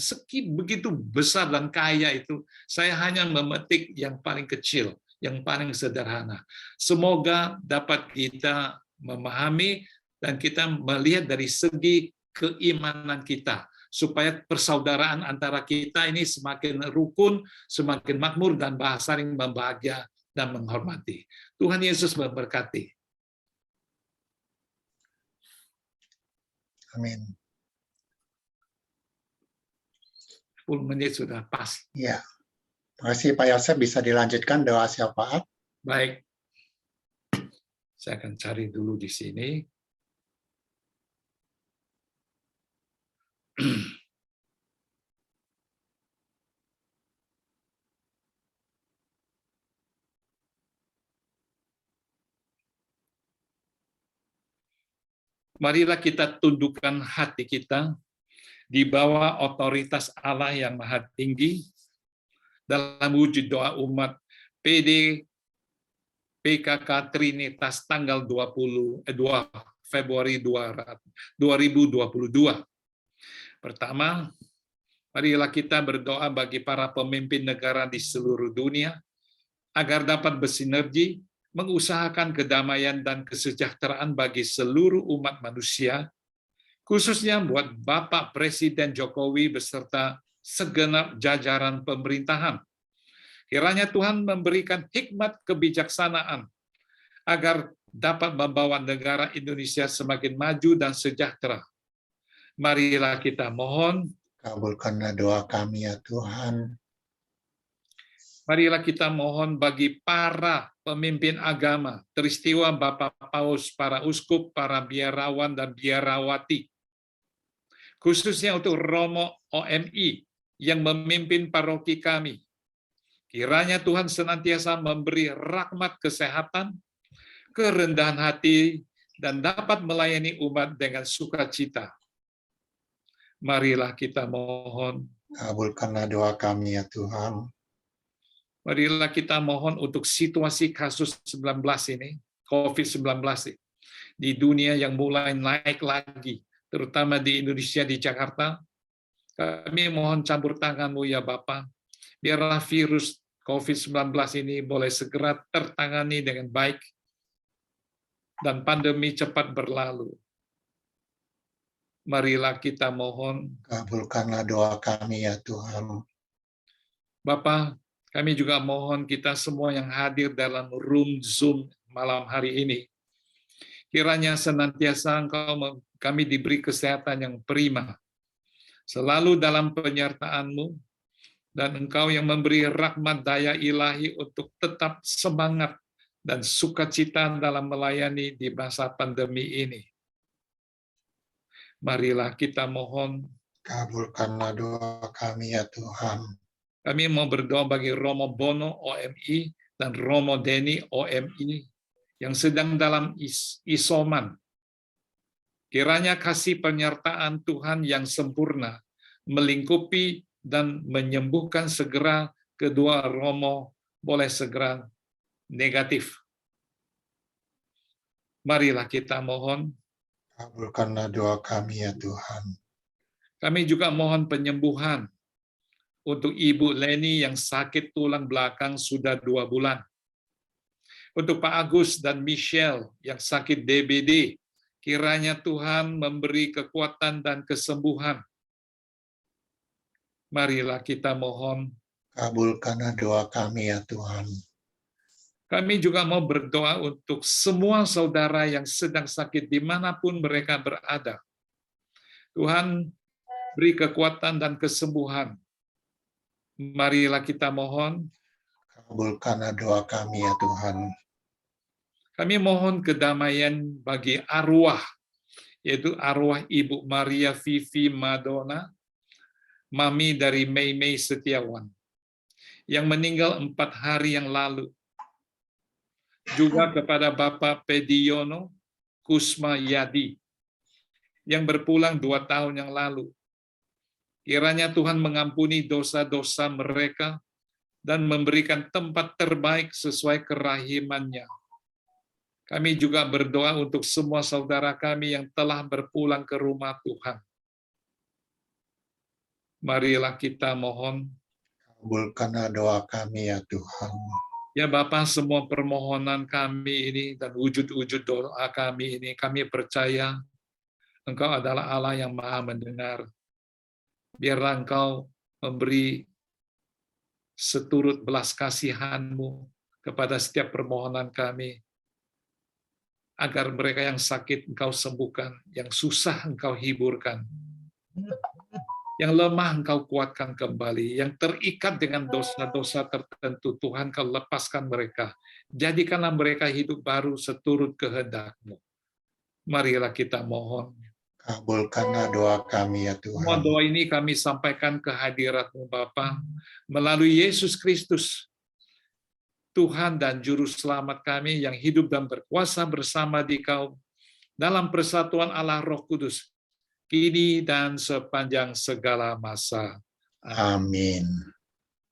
begitu besar dan kaya itu. Saya hanya memetik yang paling kecil, yang paling sederhana. Semoga dapat kita memahami dan kita melihat dari segi keimanan kita, supaya persaudaraan antara kita ini semakin rukun, semakin makmur, dan saling membahagia dan menghormati. Tuhan Yesus memberkati. Amin. 10 menit sudah pas. Ya. Terima kasih Pak Yosef, bisa dilanjutkan doa syafaat. Baik. Saya akan cari dulu di sini. Marilah kita tundukkan hati kita di bawah otoritas Allah yang Maha Tinggi dalam wujud doa umat PD PKK Trinitas tanggal 2 Februari 2022. Pertama, marilah kita berdoa bagi para pemimpin negara di seluruh dunia agar dapat bersinergi mengusahakan kedamaian dan kesejahteraan bagi seluruh umat manusia, khususnya buat Bapak Presiden Jokowi beserta segenap jajaran pemerintahan. Kiranya Tuhan memberikan hikmat kebijaksanaan agar dapat membawa negara Indonesia semakin maju dan sejahtera. Marilah kita mohon. Kabulkanlah doa kami ya Tuhan. Marilah kita mohon bagi para pemimpin agama, teristiwa Bapak Paus, para uskup, para biarawan dan biarawati, khususnya untuk Romo OMI yang memimpin paroki kami. Kiranya Tuhan senantiasa memberi rahmat kesehatan, kerendahan hati, dan dapat melayani umat dengan sukacita. Marilah kita mohon. Kabulkanlah doa kami ya Tuhan. Marilah kita mohon untuk situasi kasus 19 ini, COVID-19 di dunia yang mulai naik lagi, terutama di Indonesia, di Jakarta. Kami mohon campur tangan-Mu ya Bapa. Biarlah virus COVID-19 ini boleh segera tertangani dengan baik dan pandemi cepat berlalu. Marilah kita mohon, Kabulkanlah doa kami ya Tuhan. Bapa, kami juga mohon kita semua yang hadir dalam room Zoom malam hari ini. Kiranya senantiasa kami diberi kesehatan yang prima, selalu dalam penyertaan-Mu, dan Engkau yang memberi rahmat daya ilahi untuk tetap semangat dan sukacita dalam melayani di masa pandemi ini. Marilah kita mohon, Kabulkanlah doa kami ya Tuhan. kami mau berdoa bagi Romo Bono OMI dan Romo Deni OMI yang sedang dalam isoman. Kiranya kasih penyertaan Tuhan yang sempurna melingkupi dan menyembuhkan segera kedua Romo boleh segera negatif. Marilah kita mohon. Kabulkanlah doa kami ya Tuhan. Kami juga mohon penyembuhan untuk Ibu Leni yang sakit tulang belakang sudah 2 bulan. Untuk Pak Agus dan Michelle yang sakit DBD, kiranya Tuhan memberi kekuatan dan kesembuhan. Marilah kita mohon. Kabulkanlah doa kami ya Tuhan. Kami juga mau berdoa untuk semua saudara yang sedang sakit dimanapun mereka berada. Tuhan beri kekuatan dan kesembuhan. Marilah kita mohon. Kabulkanlah doa kami ya Tuhan. Kami mohon kedamaian bagi arwah, yaitu arwah Ibu Maria Vivi Madonna, mami dari Mei Setiawan, yang meninggal 4 hari yang lalu. Juga kepada Bapak Pediono Kusma Yadi, yang berpulang 2 tahun yang lalu. Kiranya Tuhan mengampuni dosa-dosa mereka dan memberikan tempat terbaik sesuai kerahimannya. Kami juga berdoa untuk semua saudara kami yang telah berpulang ke rumah Tuhan. Marilah kita mohon. Kabulkanlah doa kami ya Tuhan. Ya Bapa, semua permohonan kami ini dan wujud-wujud doa kami ini, kami percaya Engkau adalah Allah yang Maha mendengar. Biarlah Engkau memberi seturut belas kasihan-Mu kepada setiap permohonan kami, agar mereka yang sakit Engkau sembuhkan, yang susah Engkau hiburkan, yang lemah Engkau kuatkan kembali, yang terikat dengan dosa-dosa tertentu, Tuhan Kau lepaskan mereka. Jadikanlah mereka hidup baru seturut kehendak-Mu. Marilah kita mohon. Kabulkanlah doa kami ya Semua Tuhan. doa ini kami sampaikan ke hadirat-Mu Bapa, melalui Yesus Kristus, Tuhan dan Juru Selamat kami yang hidup dan berkuasa bersama di Kau, dalam persatuan Allah Roh Kudus, kini dan sepanjang segala masa. Amin.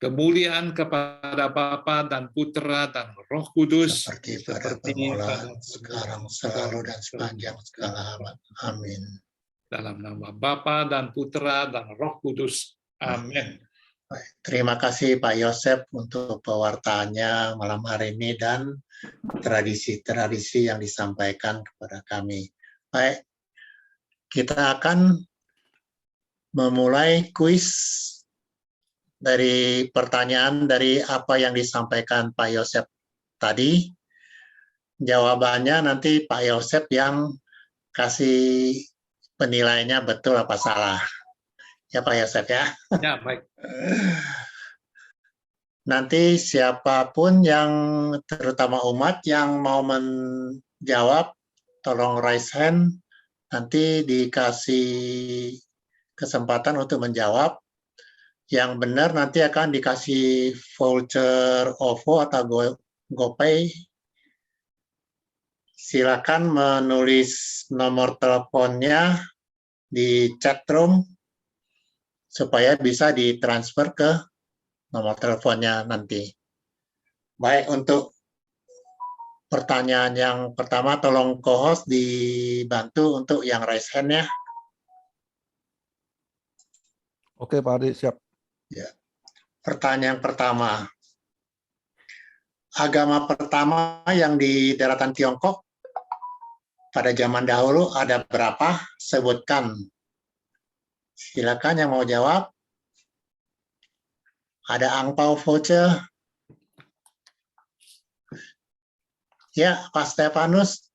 Kemuliaan kepada Bapa dan Putra dan Roh Kudus, Seperti pada permulaan, sekarang, selalu, dan sepanjang segala abad. Amin. dalam nama Bapa dan Putra dan Roh Kudus. Amin. Baik, terima kasih Pak Yosef untuk pewartaannya malam hari ini dan tradisi-tradisi yang disampaikan kepada kami. Baik, kita akan memulai kuis dari pertanyaan dari apa yang disampaikan Pak Yosef tadi. Jawabannya nanti Pak Yosef yang kasih penilaiannya betul apa salah. Ya Pak Yosef ya. Ya, baik. Nanti siapapun yang terutama umat yang mau menjawab, tolong raise hand. Nanti dikasih kesempatan untuk menjawab. Yang benar nanti akan dikasih voucher OVO atau GoPay. Silakan menulis nomor teleponnya di chat room supaya bisa ditransfer ke nomor teleponnya nanti. Baik, untuk pertanyaan yang pertama, tolong co-host dibantu untuk yang raise hand ya. Oke Pak Ardi, siap. Ya. Pertanyaan pertama. Agama pertama yang di daratan Tiongkok pada zaman dahulu ada berapa? Sebutkan. Silakan yang mau jawab. Ada angpau voucher. Ya, Pak Stefanus.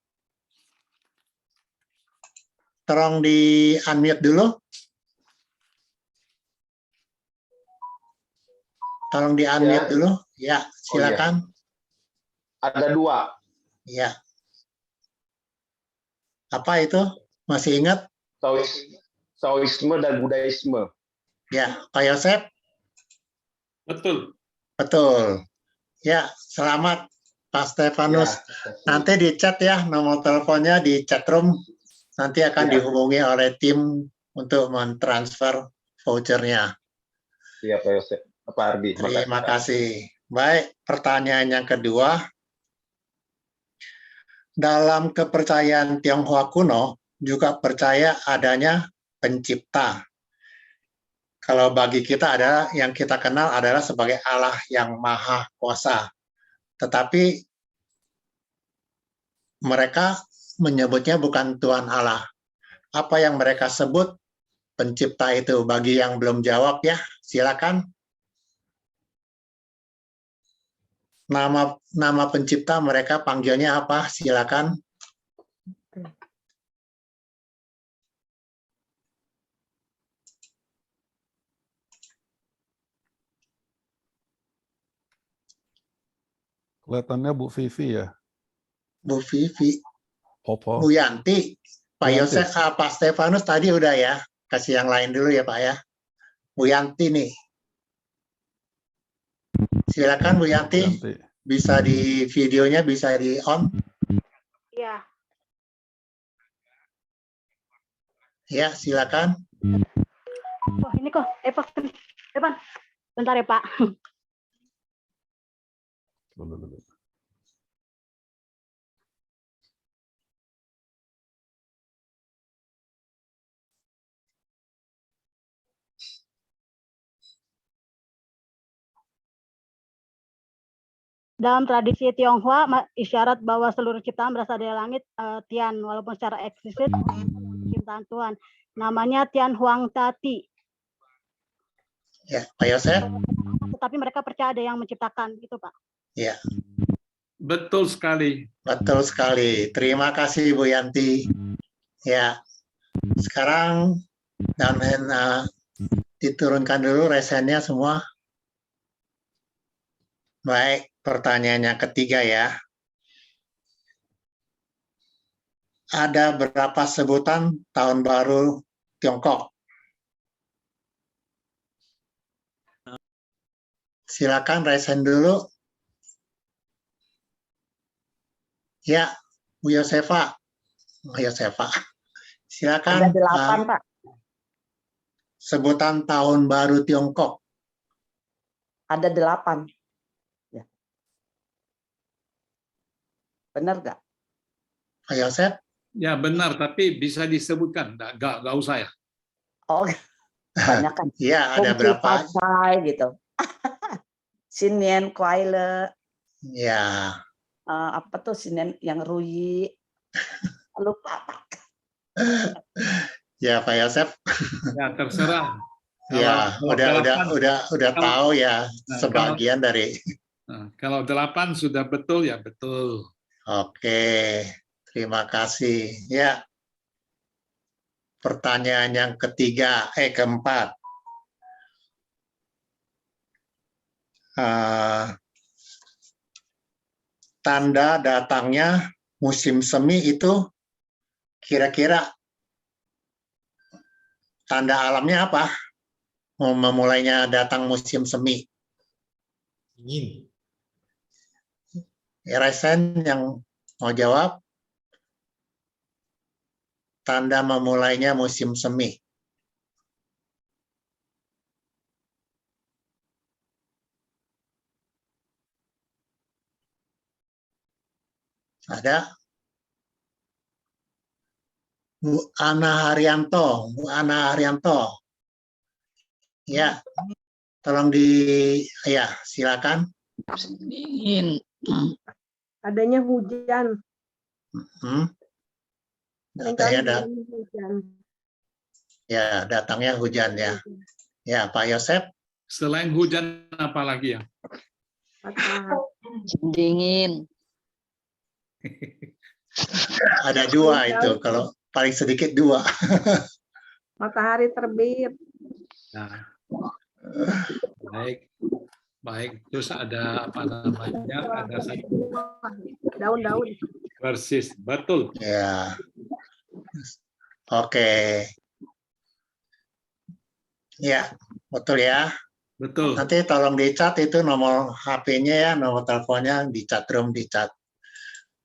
Tolong di unmute dulu. Tolong di unmute dulu. Ya, silakan. Ada 2. Ya. Apa itu? Masih ingat? Taoisme dan Budaisme. Ya, Pak Yosef? Betul. Betul. Ya, selamat Pak Stefanus. Nanti di chat ya, nomor teleponnya di chat room. Nanti akan dihubungi oleh tim untuk mentransfer vouchernya. Iya, Pak Yosef. Pak Ardi. Terima kasih. Baik, pertanyaan yang kedua. Dalam kepercayaan Tionghoa kuno juga percaya adanya pencipta. Kalau bagi kita adalah yang kita kenal adalah sebagai Allah yang Maha Kuasa. Tetapi mereka menyebutnya bukan Tuhan Allah. Apa yang mereka sebut pencipta itu? Bagi yang belum jawab ya, silakan. Nama pencipta mereka panggilnya apa? Silakan. Kelihatannya Bu Vivi ya. Bu Vivi, Opo. Bu Yanti, Pak Bu Yanti. Yosef, Pak Stefanus tadi udah ya. Kasih yang lain dulu ya Pak ya. Bu Yanti nih. Silakan Bu Yanti. Bisa di videonya bisa di on. Iya. Ya, silakan. Wah, ini kok Evan. Bentar ya, Pak. Dalam tradisi Tionghoa, isyarat bahwa seluruh ciptaan berasal dari langit, Tian, walaupun secara eksplisit ciptaan Tuhan. Namanya Tian Huang Tati. Ya, Pak Yosef. Tetapi mereka percaya ada yang menciptakan, gitu Pak. Ya. Betul sekali. Betul sekali. Terima kasih Bu Yanti. Ya. Sekarang dan diturunkan dulu resennya semua. Baik, pertanyaan yang ketiga ya. Ada berapa sebutan tahun baru Tiongkok? Silakan resen dulu. Ya, Bu Yosefa. Bu Yosefa. Silakan. Ada 8, Pak. Sebutan tahun baru Tiongkok. Ada 8. Ya. Benar nggak? Pak Yosef? Ya benar, tapi bisa disebutkan. Nggak usah ya. Oh, banyak kan. Iya, ada berapa? Gitu. Sinien, Kuaile. Ya. Apa tuh Sinien yang Ruyi? Lupa, Pak. Ya, Pak Yosef. Ya terserah. Ya, udah tahu ya sebagian dari. Kalau 8 sudah betul ya betul. Oke, terima kasih. Ya, pertanyaan yang keempat. Tanda datangnya musim semi itu kira-kira tanda alamnya apa? Memulainya datang musim semi. Dingin. Resen yang mau jawab? Tanda memulainya musim semi. Ada? Bu Ana Haryanto. Bu Ana Haryanto. Ya. Tolong ya silakan. Dingin. Adanya hujan. Datanya Hujan. ya, datangnya hujan ya. Ya, Pak Yosep. Selain hujan apa lagi ya? Dingin. Ada 2 itu, kalau paling sedikit 2. Matahari terbit. Nah, baik. Terus ada apa namanya? Ada satu Daun-daun. persis, betul. Ya. Oke. Ya, betul ya. Betul. Nanti tolong dicat itu nomor HP-nya ya, nomor teleponnya di chat room, di chat.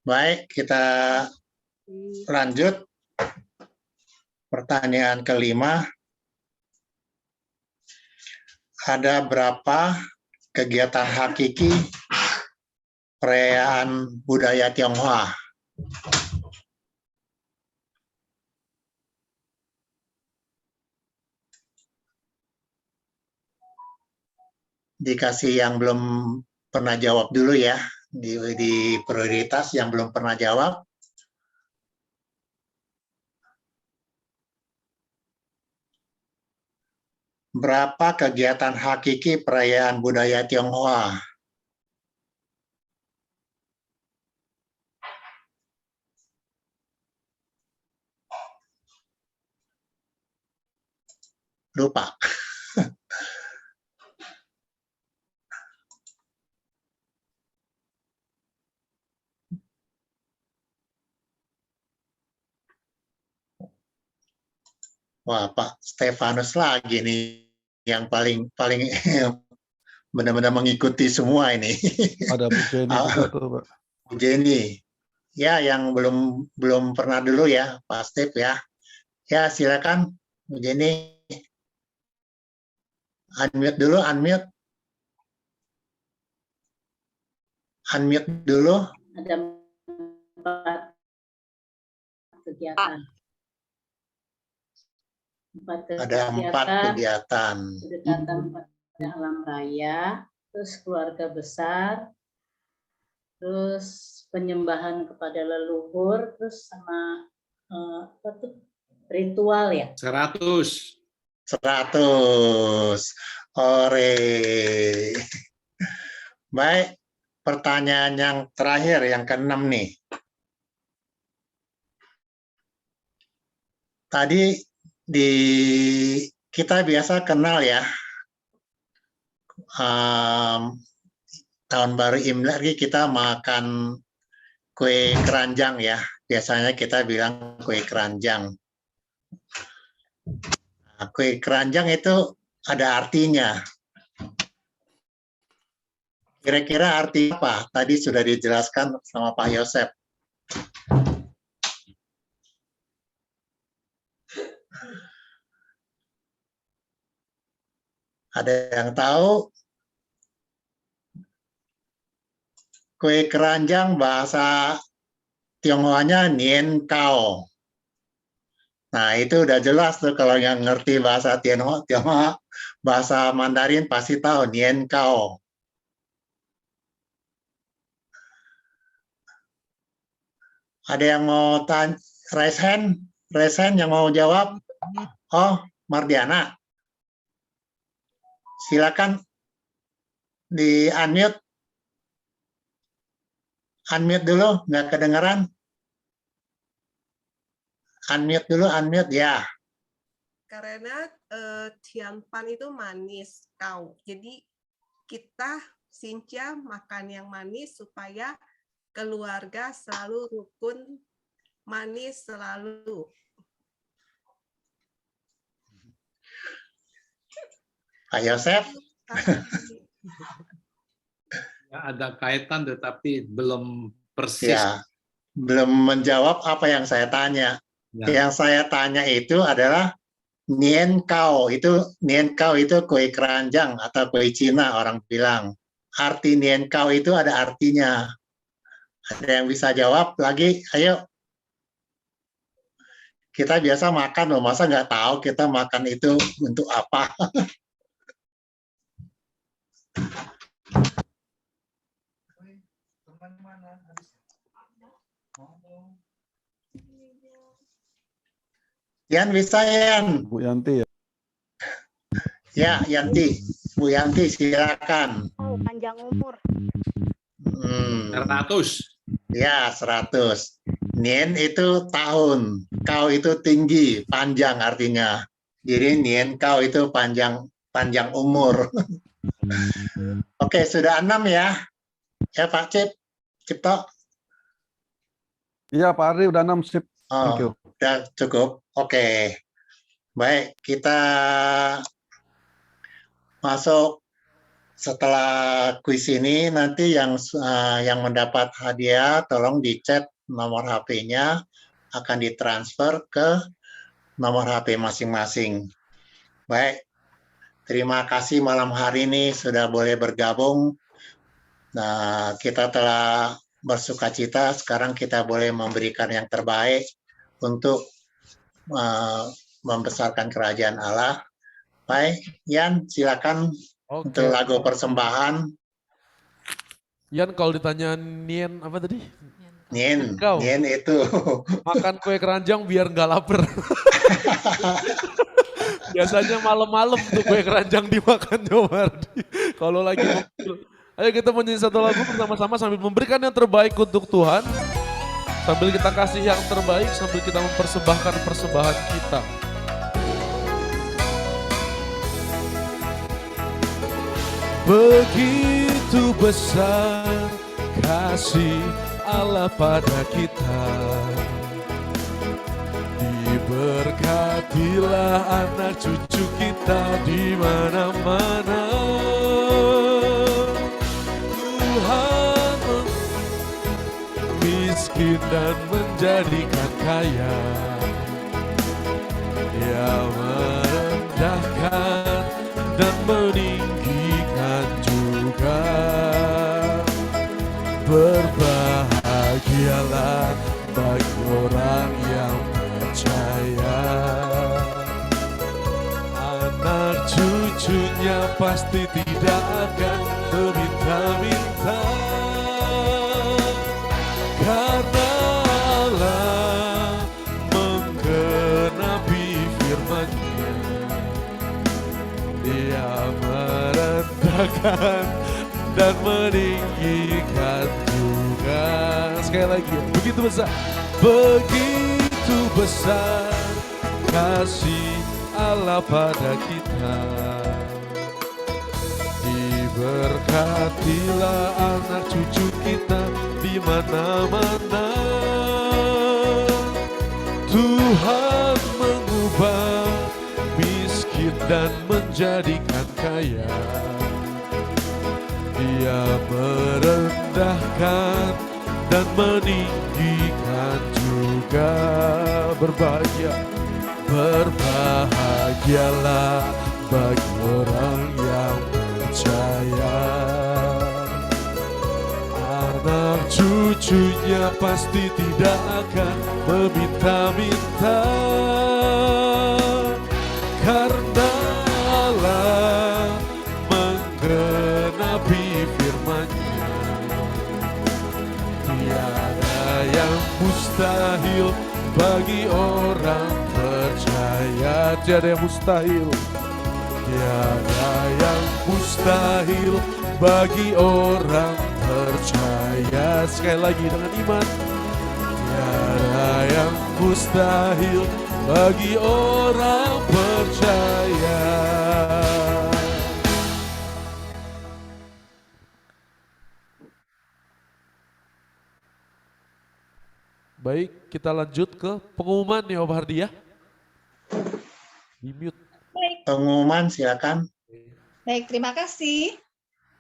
Baik, kita lanjut. Pertanyaan kelima. Ada berapa kegiatan hakiki perayaan budaya Tionghoa? Dikasih yang belum pernah jawab dulu ya, di prioritas yang belum pernah jawab. Berapa kegiatan hakiki perayaan budaya Tionghoa? Lupa. Wah, Pak Stefanus lagi nih yang paling benar-benar mengikuti semua ini. Ada Bu Jenny juga tuh, Pak. Bu Jenny. Ya, yang belum pernah dulu ya, Pak Step ya. Ya, silakan Bu Jenny. Unmute dulu, unmute. Unmute dulu. Ada 4 kegiatan. Ada 4 kegiatan. Pendekatan pada alam raya, terus keluarga besar, terus penyembahan kepada leluhur, terus sama ritual ya. 100. Ore. Baik, pertanyaan yang terakhir, yang ke-6 nih. Tadi kita biasa kenal ya, tahun baru Imlek kita makan kue keranjang ya. Biasanya kita bilang kue keranjang. Nah, kue keranjang itu ada artinya. Kira-kira arti apa? Tadi sudah dijelaskan sama Pak Yosep. Ada yang tahu? Kue keranjang bahasa Tionghoanya Nien Kao. Nah, itu udah jelas tuh kalau yang ngerti bahasa Tionghoa, bahasa Mandarin pasti tahu Nien Kao. Ada yang mau tanya, raise hand yang mau jawab? Oh, Mardiana. Silakan di unmute. Unmute dulu, nggak kedengeran. Unmute dulu, unmute ya. Karena Tianpan itu manis, kau. Jadi kita Sinca makan yang manis supaya keluarga selalu rukun, manis selalu. Pak Yosef. Ada kaitan tetapi belum persis. Ya, belum menjawab apa yang saya tanya. Ya. Yang saya tanya itu adalah Nien Kao. Nien Kao itu kue keranjang atau kue Cina orang bilang. Arti Nien Kao itu ada artinya. Ada yang bisa jawab lagi? Ayo. Kita biasa makan loh, masa nggak tahu kita makan itu untuk apa? Yan bisa Yan. Bu Yanti ya. Ya Yanti, Bu Yanti silakan. Oh, panjang umur. 100. Ya 100. Nien itu tahun, kau itu tinggi, panjang artinya. Jadi nien kau itu panjang umur. Oke, sudah 6 ya. Ya Pak Cipto. Iya Pak Ardi udah 6 sip. Thank you. Udah cukup. Oke. Baik, kita masuk setelah kuis ini. Nanti yang mendapat hadiah tolong di-chat nomor HP-nya, akan ditransfer ke nomor HP masing-masing. Baik. Terima kasih malam hari ini sudah boleh bergabung. Nah, kita telah bersukacita, sekarang kita boleh memberikan yang terbaik untuk membesarkan kerajaan Allah. Baik, Yan, silakan untuk lagu persembahan. Yan, kalau ditanya Nien apa tadi? Nien itu. Makan kue keranjang biar nggak lapar. Biasanya malam-malam tuh kue keranjang dimakan Jomardi. Kalau lagi ayo kita menyanyi satu lagu bersama-sama sambil memberikan yang terbaik untuk Tuhan. Sambil kita kasih yang terbaik, sambil kita mempersembahkan persembahan kita. Begitu besar kasih Allah pada kita. Diberkatilah anak cucu kita di mana-mana. Tuhan miskin dan menjadikan kaya. Dia merendahkan dan meninggikan juga. Berbahagialah bagi orang yang percaya. Anak cucunya pasti tidak akan meminta-minta. Karena Allah menggenapi firman-Nya. Dia merendahkan dan meninggikan juga. Sekali lagi, begitu besar kasih Allah pada kita. Diberkatilah anak cucu kita di mana-mana. Tuhan mengubah miskin dan menjadikan kaya. Dia merendahkan dan meninggikan juga. Berbahagialah bagi orang yang percaya. Anak cucunya pasti tidak akan meminta-minta. Karena Allah menggenapi firman-Nya. Tiada yang mustahil bagi orang percaya. Tiada yang mustahil. Tiada yang mustahil bagi orang percaya. Sekali lagi dengan iman. Tiada yang mustahil bagi orang percaya. Baik, kita lanjut ke pengumuman ya Om Hardi ya. Di mute. Baik. Pengumuman silakan. Baik, terima kasih.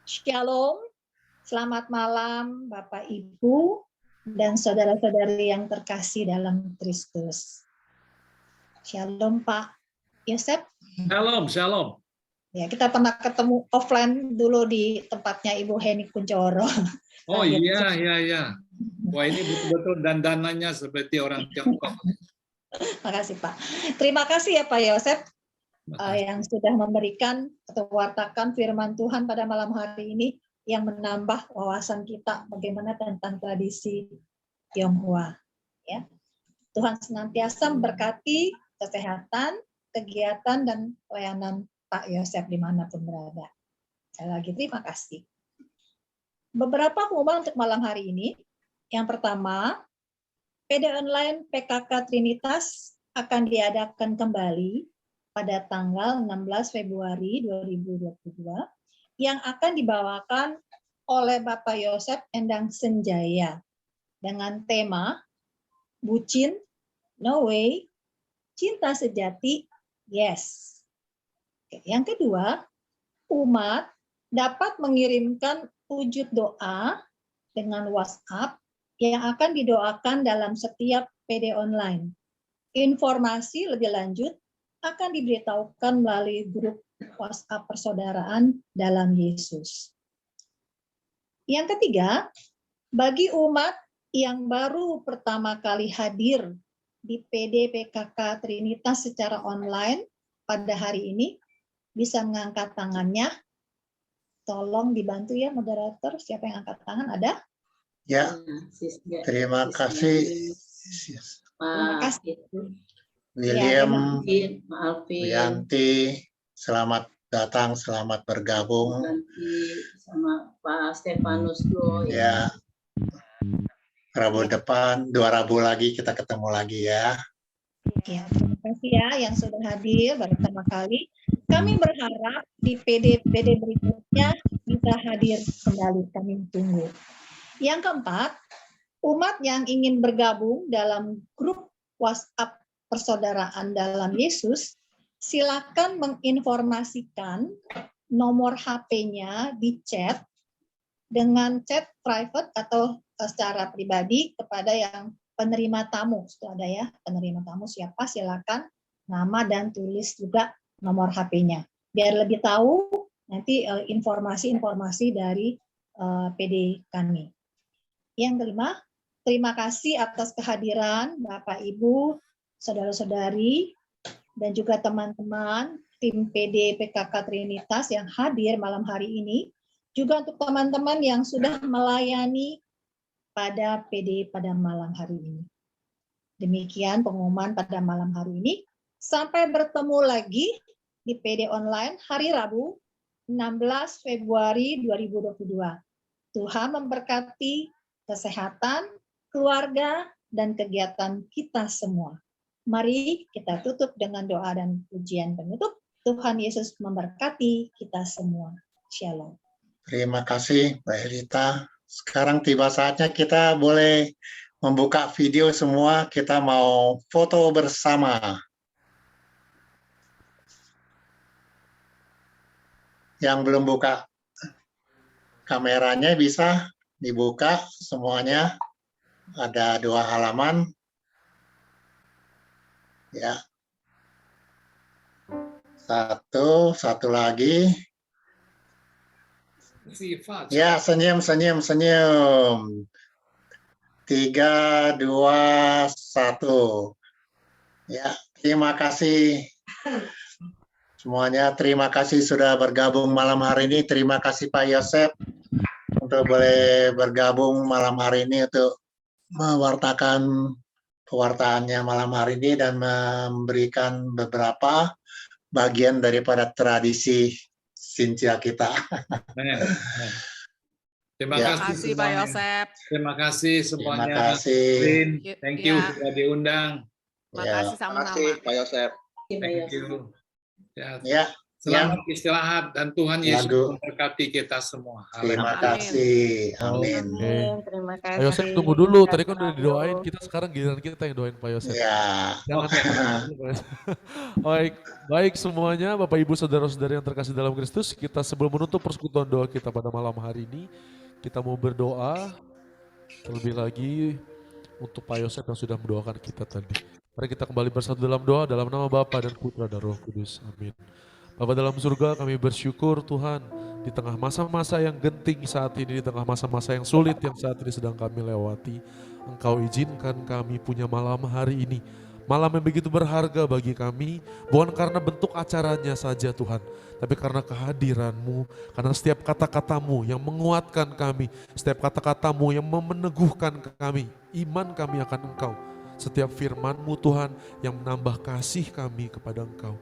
Shalom. Selamat malam Bapak Ibu dan saudara-saudari yang terkasih dalam Kristus. Shalom Pak Yosep. Shalom, shalom. Ya, kita pernah ketemu offline dulu di tempatnya Ibu Heni Kunchoro. Oh iya, iya, iya. Wah ini betul-betul dandanannya seperti orang Tiongkok. Makasih Pak. Terima kasih ya Pak Yosep yang sudah memberikan atau wartakan firman Tuhan pada malam hari ini. yang menambah wawasan kita bagaimana tentang tradisi Tionghoa. Ya. Tuhan senantiasa memberkati kesehatan, kegiatan, dan pelayanan Pak Yosef dimanapun berada. Sekali lagi terima kasih. Beberapa pengumuman untuk malam hari ini. Yang pertama, PD Online PKK Trinitas akan diadakan kembali pada tanggal 16 Februari 2022 yang akan dibawakan oleh Bapak Yosef Endang Senjaya dengan tema Bucin, No Way, Cinta Sejati, Yes. Yang kedua, umat dapat mengirimkan wujud doa dengan WhatsApp yang akan didoakan dalam setiap PD online. Informasi lebih lanjut akan diberitahukan melalui grup WhatsApp persaudaraan dalam Yesus. Yang ketiga, bagi umat yang baru pertama kali hadir di PD PKK Trinitas secara online pada hari ini, bisa mengangkat tangannya. Tolong dibantu ya moderator, siapa yang angkat tangan? Ada? Ya, terima kasih. Terima kasih. William, Wiyanti, selamat datang, selamat bergabung. Sama Pak Stefanus dulu. Ya, Rabu depan, 2 Rabu lagi kita ketemu lagi ya. Ya, terima kasih ya yang sudah hadir baru pertama kali. Kami berharap di PD-PD berikutnya bisa hadir kembali, kami tunggu. Yang keempat, umat yang ingin bergabung dalam grup WhatsApp persaudaraan dalam Yesus, silakan menginformasikan nomor HP-nya di chat dengan chat private atau secara pribadi kepada yang penerima tamu. Sudah ada ya, penerima tamu siapa, silakan nama dan tulis juga nomor HP-nya. Biar lebih tahu nanti informasi-informasi dari PD kami. Yang kelima, terima kasih atas kehadiran Bapak Ibu, saudara-saudari, dan juga teman-teman tim PD PKK Trinitas yang hadir malam hari ini. Juga untuk teman-teman yang sudah melayani pada PD pada malam hari ini. Demikian pengumuman pada malam hari ini. Sampai bertemu lagi di PD Online hari Rabu 16 Februari 2022. Tuhan memberkati kesehatan, keluarga, dan kegiatan kita semua. Mari kita tutup dengan doa dan pujian penutup. Tuhan Yesus memberkati kita semua. Shalom. Terima kasih Mbak Elita. Sekarang tiba saatnya kita boleh membuka video semua. Kita mau foto bersama. Yang belum buka kameranya bisa dibuka semuanya. Ada 2 halaman. Ya. Satu lagi. Ya, senyum. 3, 2, 1. Ya, terima kasih semuanya. Terima kasih sudah bergabung malam hari ini. Terima kasih Pak Yosef untuk boleh bergabung malam hari ini untuk mewartakan pewartaannya malam hari ini dan memberikan beberapa bagian daripada tradisi Sintia kita. Terima kasih Pak Yosef. Terima kasih semuanya. Terima kasih. Thank you sudah diundang. Terima kasih sama-sama. Terima kasih Pak Yosef. Thank you. Ya. Selamat istirahat dan Tuhan Yesus memberkati kita semua. Terima kasih. Amin. Terima Pak Yosef tunggu dulu. Tadi kan udah didoain. Kita sekarang giliran kita yang doain Pak Yosef. Ya. Baik semuanya, Bapak Ibu saudara-saudari yang terkasih dalam Kristus, kita sebelum menutup persekutuan doa kita pada malam hari ini, kita mau berdoa terlebih lagi untuk Pak Yosef yang sudah mendoakan kita tadi. Mari kita kembali bersatu dalam doa dalam nama Bapa dan Putra dan Roh Kudus. Amin. Bapa dalam surga, kami bersyukur Tuhan di tengah masa-masa yang genting saat ini, di tengah masa-masa yang sulit yang saat ini sedang kami lewati. Engkau izinkan kami punya malam hari ini Malam yang begitu berharga bagi kami, bukan karena bentuk acaranya saja Tuhan, tapi karena kehadiran-Mu, karena setiap kata-kata-Mu yang menguatkan kami, setiap kata-kata-Mu yang meneguhkan kami, iman kami akan Engkau. Setiap firman-Mu Tuhan yang menambah kasih kami kepada Engkau.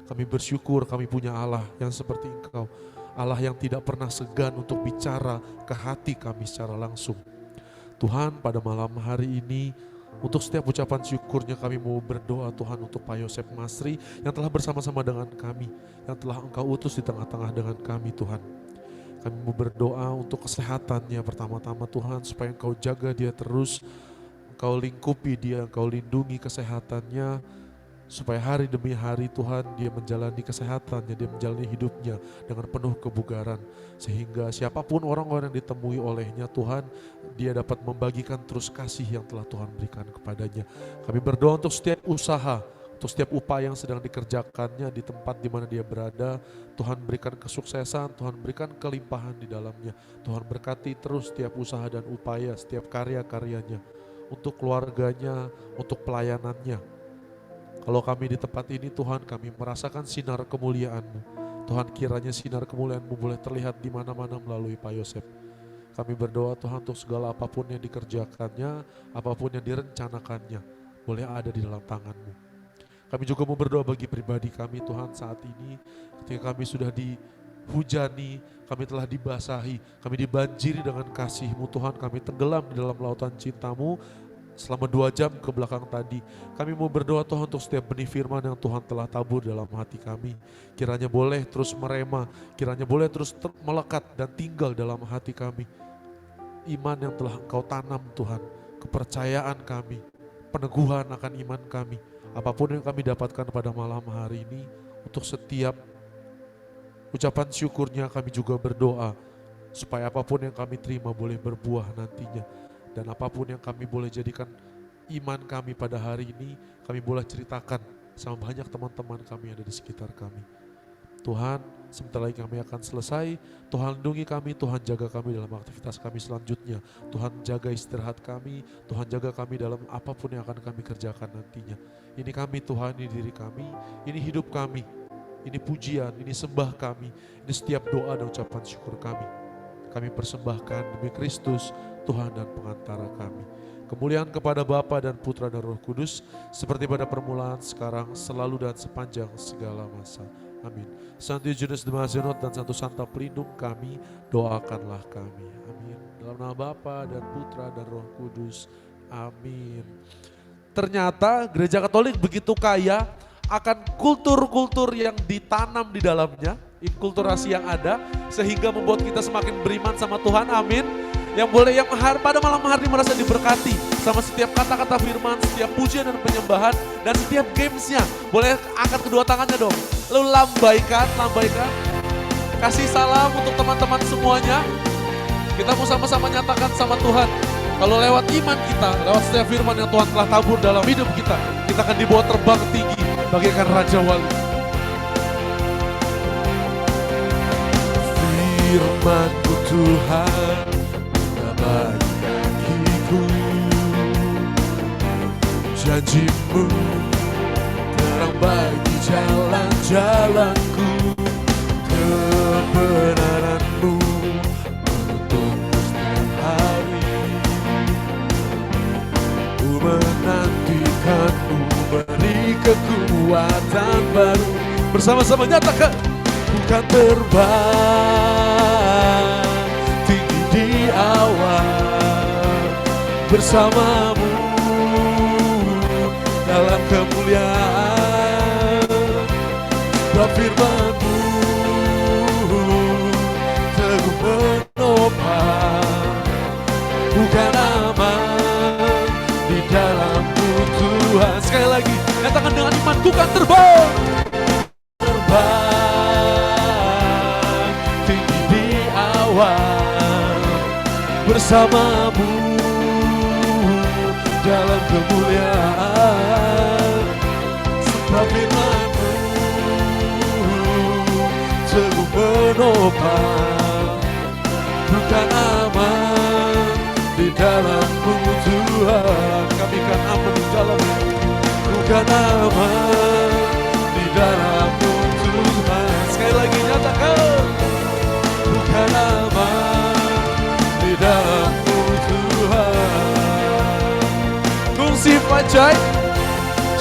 Kami bersyukur kami punya Allah yang seperti Engkau, Allah yang tidak pernah segan untuk bicara ke hati kami secara langsung. Tuhan, pada malam hari ini, untuk setiap ucapan syukurnya kami mau berdoa Tuhan untuk Pak Yosef Masri yang telah bersama-sama dengan kami, yang telah Engkau utus di tengah-tengah dengan kami Tuhan. Kami mau berdoa untuk kesehatannya pertama-tama Tuhan, supaya Engkau jaga dia terus, Engkau lingkupi dia, Engkau lindungi kesehatannya, supaya hari demi hari Tuhan dia menjalani kesehatannya, dia menjalani hidupnya dengan penuh kebugaran. Sehingga siapapun orang-orang yang ditemui olehnya Tuhan, dia dapat membagikan terus kasih yang telah Tuhan berikan kepadanya. Kami berdoa untuk setiap usaha, untuk setiap upaya yang sedang dikerjakannya di tempat di mana dia berada. Tuhan berikan kesuksesan, Tuhan berikan kelimpahan di dalamnya. Tuhan berkati terus setiap usaha dan upaya, setiap karya-karyanya, untuk keluarganya, untuk pelayanannya. Kalau kami di tempat ini Tuhan, kami merasakan sinar kemuliaan-Mu. Tuhan, kiranya sinar kemuliaan-Mu boleh terlihat di mana-mana melalui Pak Yosef. Kami berdoa Tuhan untuk segala apapun yang dikerjakannya, apapun yang direncanakannya, boleh ada di dalam tangan-Mu. Kami juga mau berdoa bagi pribadi kami Tuhan saat ini, ketika kami sudah dihujani, kami telah dibasahi, kami dibanjiri dengan kasih-Mu Tuhan, kami tenggelam di dalam lautan cinta-Mu. Selama 2 jam ke belakang tadi, kami mau berdoa Tuhan untuk setiap benih firman yang Tuhan telah tabur dalam hati kami. Kiranya boleh terus merema, kiranya boleh terus melekat dan tinggal dalam hati kami. Iman yang telah Engkau tanam Tuhan, kepercayaan kami, peneguhan akan iman kami. Apapun yang kami dapatkan pada malam hari ini, untuk setiap ucapan syukurnya kami juga berdoa, supaya apapun yang kami terima boleh berbuah nantinya. Dan apapun yang kami boleh jadikan iman kami pada hari ini, kami boleh ceritakan sama banyak teman-teman kami yang ada di sekitar kami. Tuhan, sebentar lagi kami akan selesai. Tuhan lindungi kami, Tuhan jaga kami dalam aktivitas kami selanjutnya. Tuhan jaga istirahat kami, Tuhan jaga kami dalam apapun yang akan kami kerjakan nantinya. Ini kami Tuhan, ini diri kami, ini hidup kami, ini pujian, ini sembah kami, ini setiap doa dan ucapan syukur kami. Kami persembahkan demi Kristus, Tuhan dan pengantara kami. Kemuliaan kepada Bapa dan Putra dan Roh Kudus, seperti pada permulaan, sekarang, selalu dan sepanjang segala masa. Amin. Santo Yudas Demasionot dan Santo Santa pelindung kami, doakanlah kami. Amin. Dalam nama Bapa dan Putra dan Roh Kudus. Amin. Ternyata gereja Katolik begitu kaya akan kultur-kultur yang ditanam di dalamnya, inkulturasi yang ada, sehingga membuat kita semakin beriman sama Tuhan. Amin. Yang boleh pada malam hari merasa diberkati sama setiap kata-kata firman, setiap pujian dan penyembahan, dan setiap gamesnya. Boleh angkat kedua tangannya dong. Lalu lambaikan. Kasih salam untuk teman-teman semuanya. Kita mau sama-sama nyatakan sama Tuhan. Kalau lewat iman kita, lewat setiap firman yang Tuhan telah tabur dalam hidup kita akan dibawa terbang tinggi bagaikan Raja Wali. Firman-Mu Tuhan bagi kakiku, janji-Mu terang bagi jalan-jalanku, kebenaran-Mu menuntutku setiap hari. Ku menantikan-Mu beri kekuatan baru. Bersama-sama nyatakan, bukan terbang tinggi di awan, bersama-Mu dalam kemuliaan. Sebab firman-Mu teguh menopang, bukan aman di dalam-Mu Tuhan. Sekali lagi, katakan dengan iman, bukan terbang tinggi di awan, bersama-Mu dalam kemuliaan. Sebab firman-Mu teguh menopang, bukan aman di dalam-Mu Tuhan. Kami kan aman di dalam-Mu. Ku bukan aman di dalammu Tuhan. Sekali lagi nyatakan, bukan aman di dalammu Tuhan. Kungsi Pacai,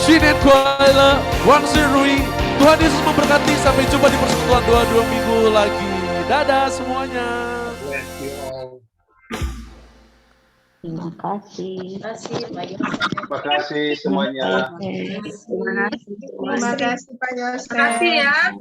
Shinen Kuala, Wang Zirui. Tuhan Yesus memberkati. Sampai jumpa di persekutuan doa 2 minggu lagi. Dadah semuanya. Bless you all. Terima kasih. Terima kasih semuanya. Terima kasih Pak Yosef. Terima kasih ya.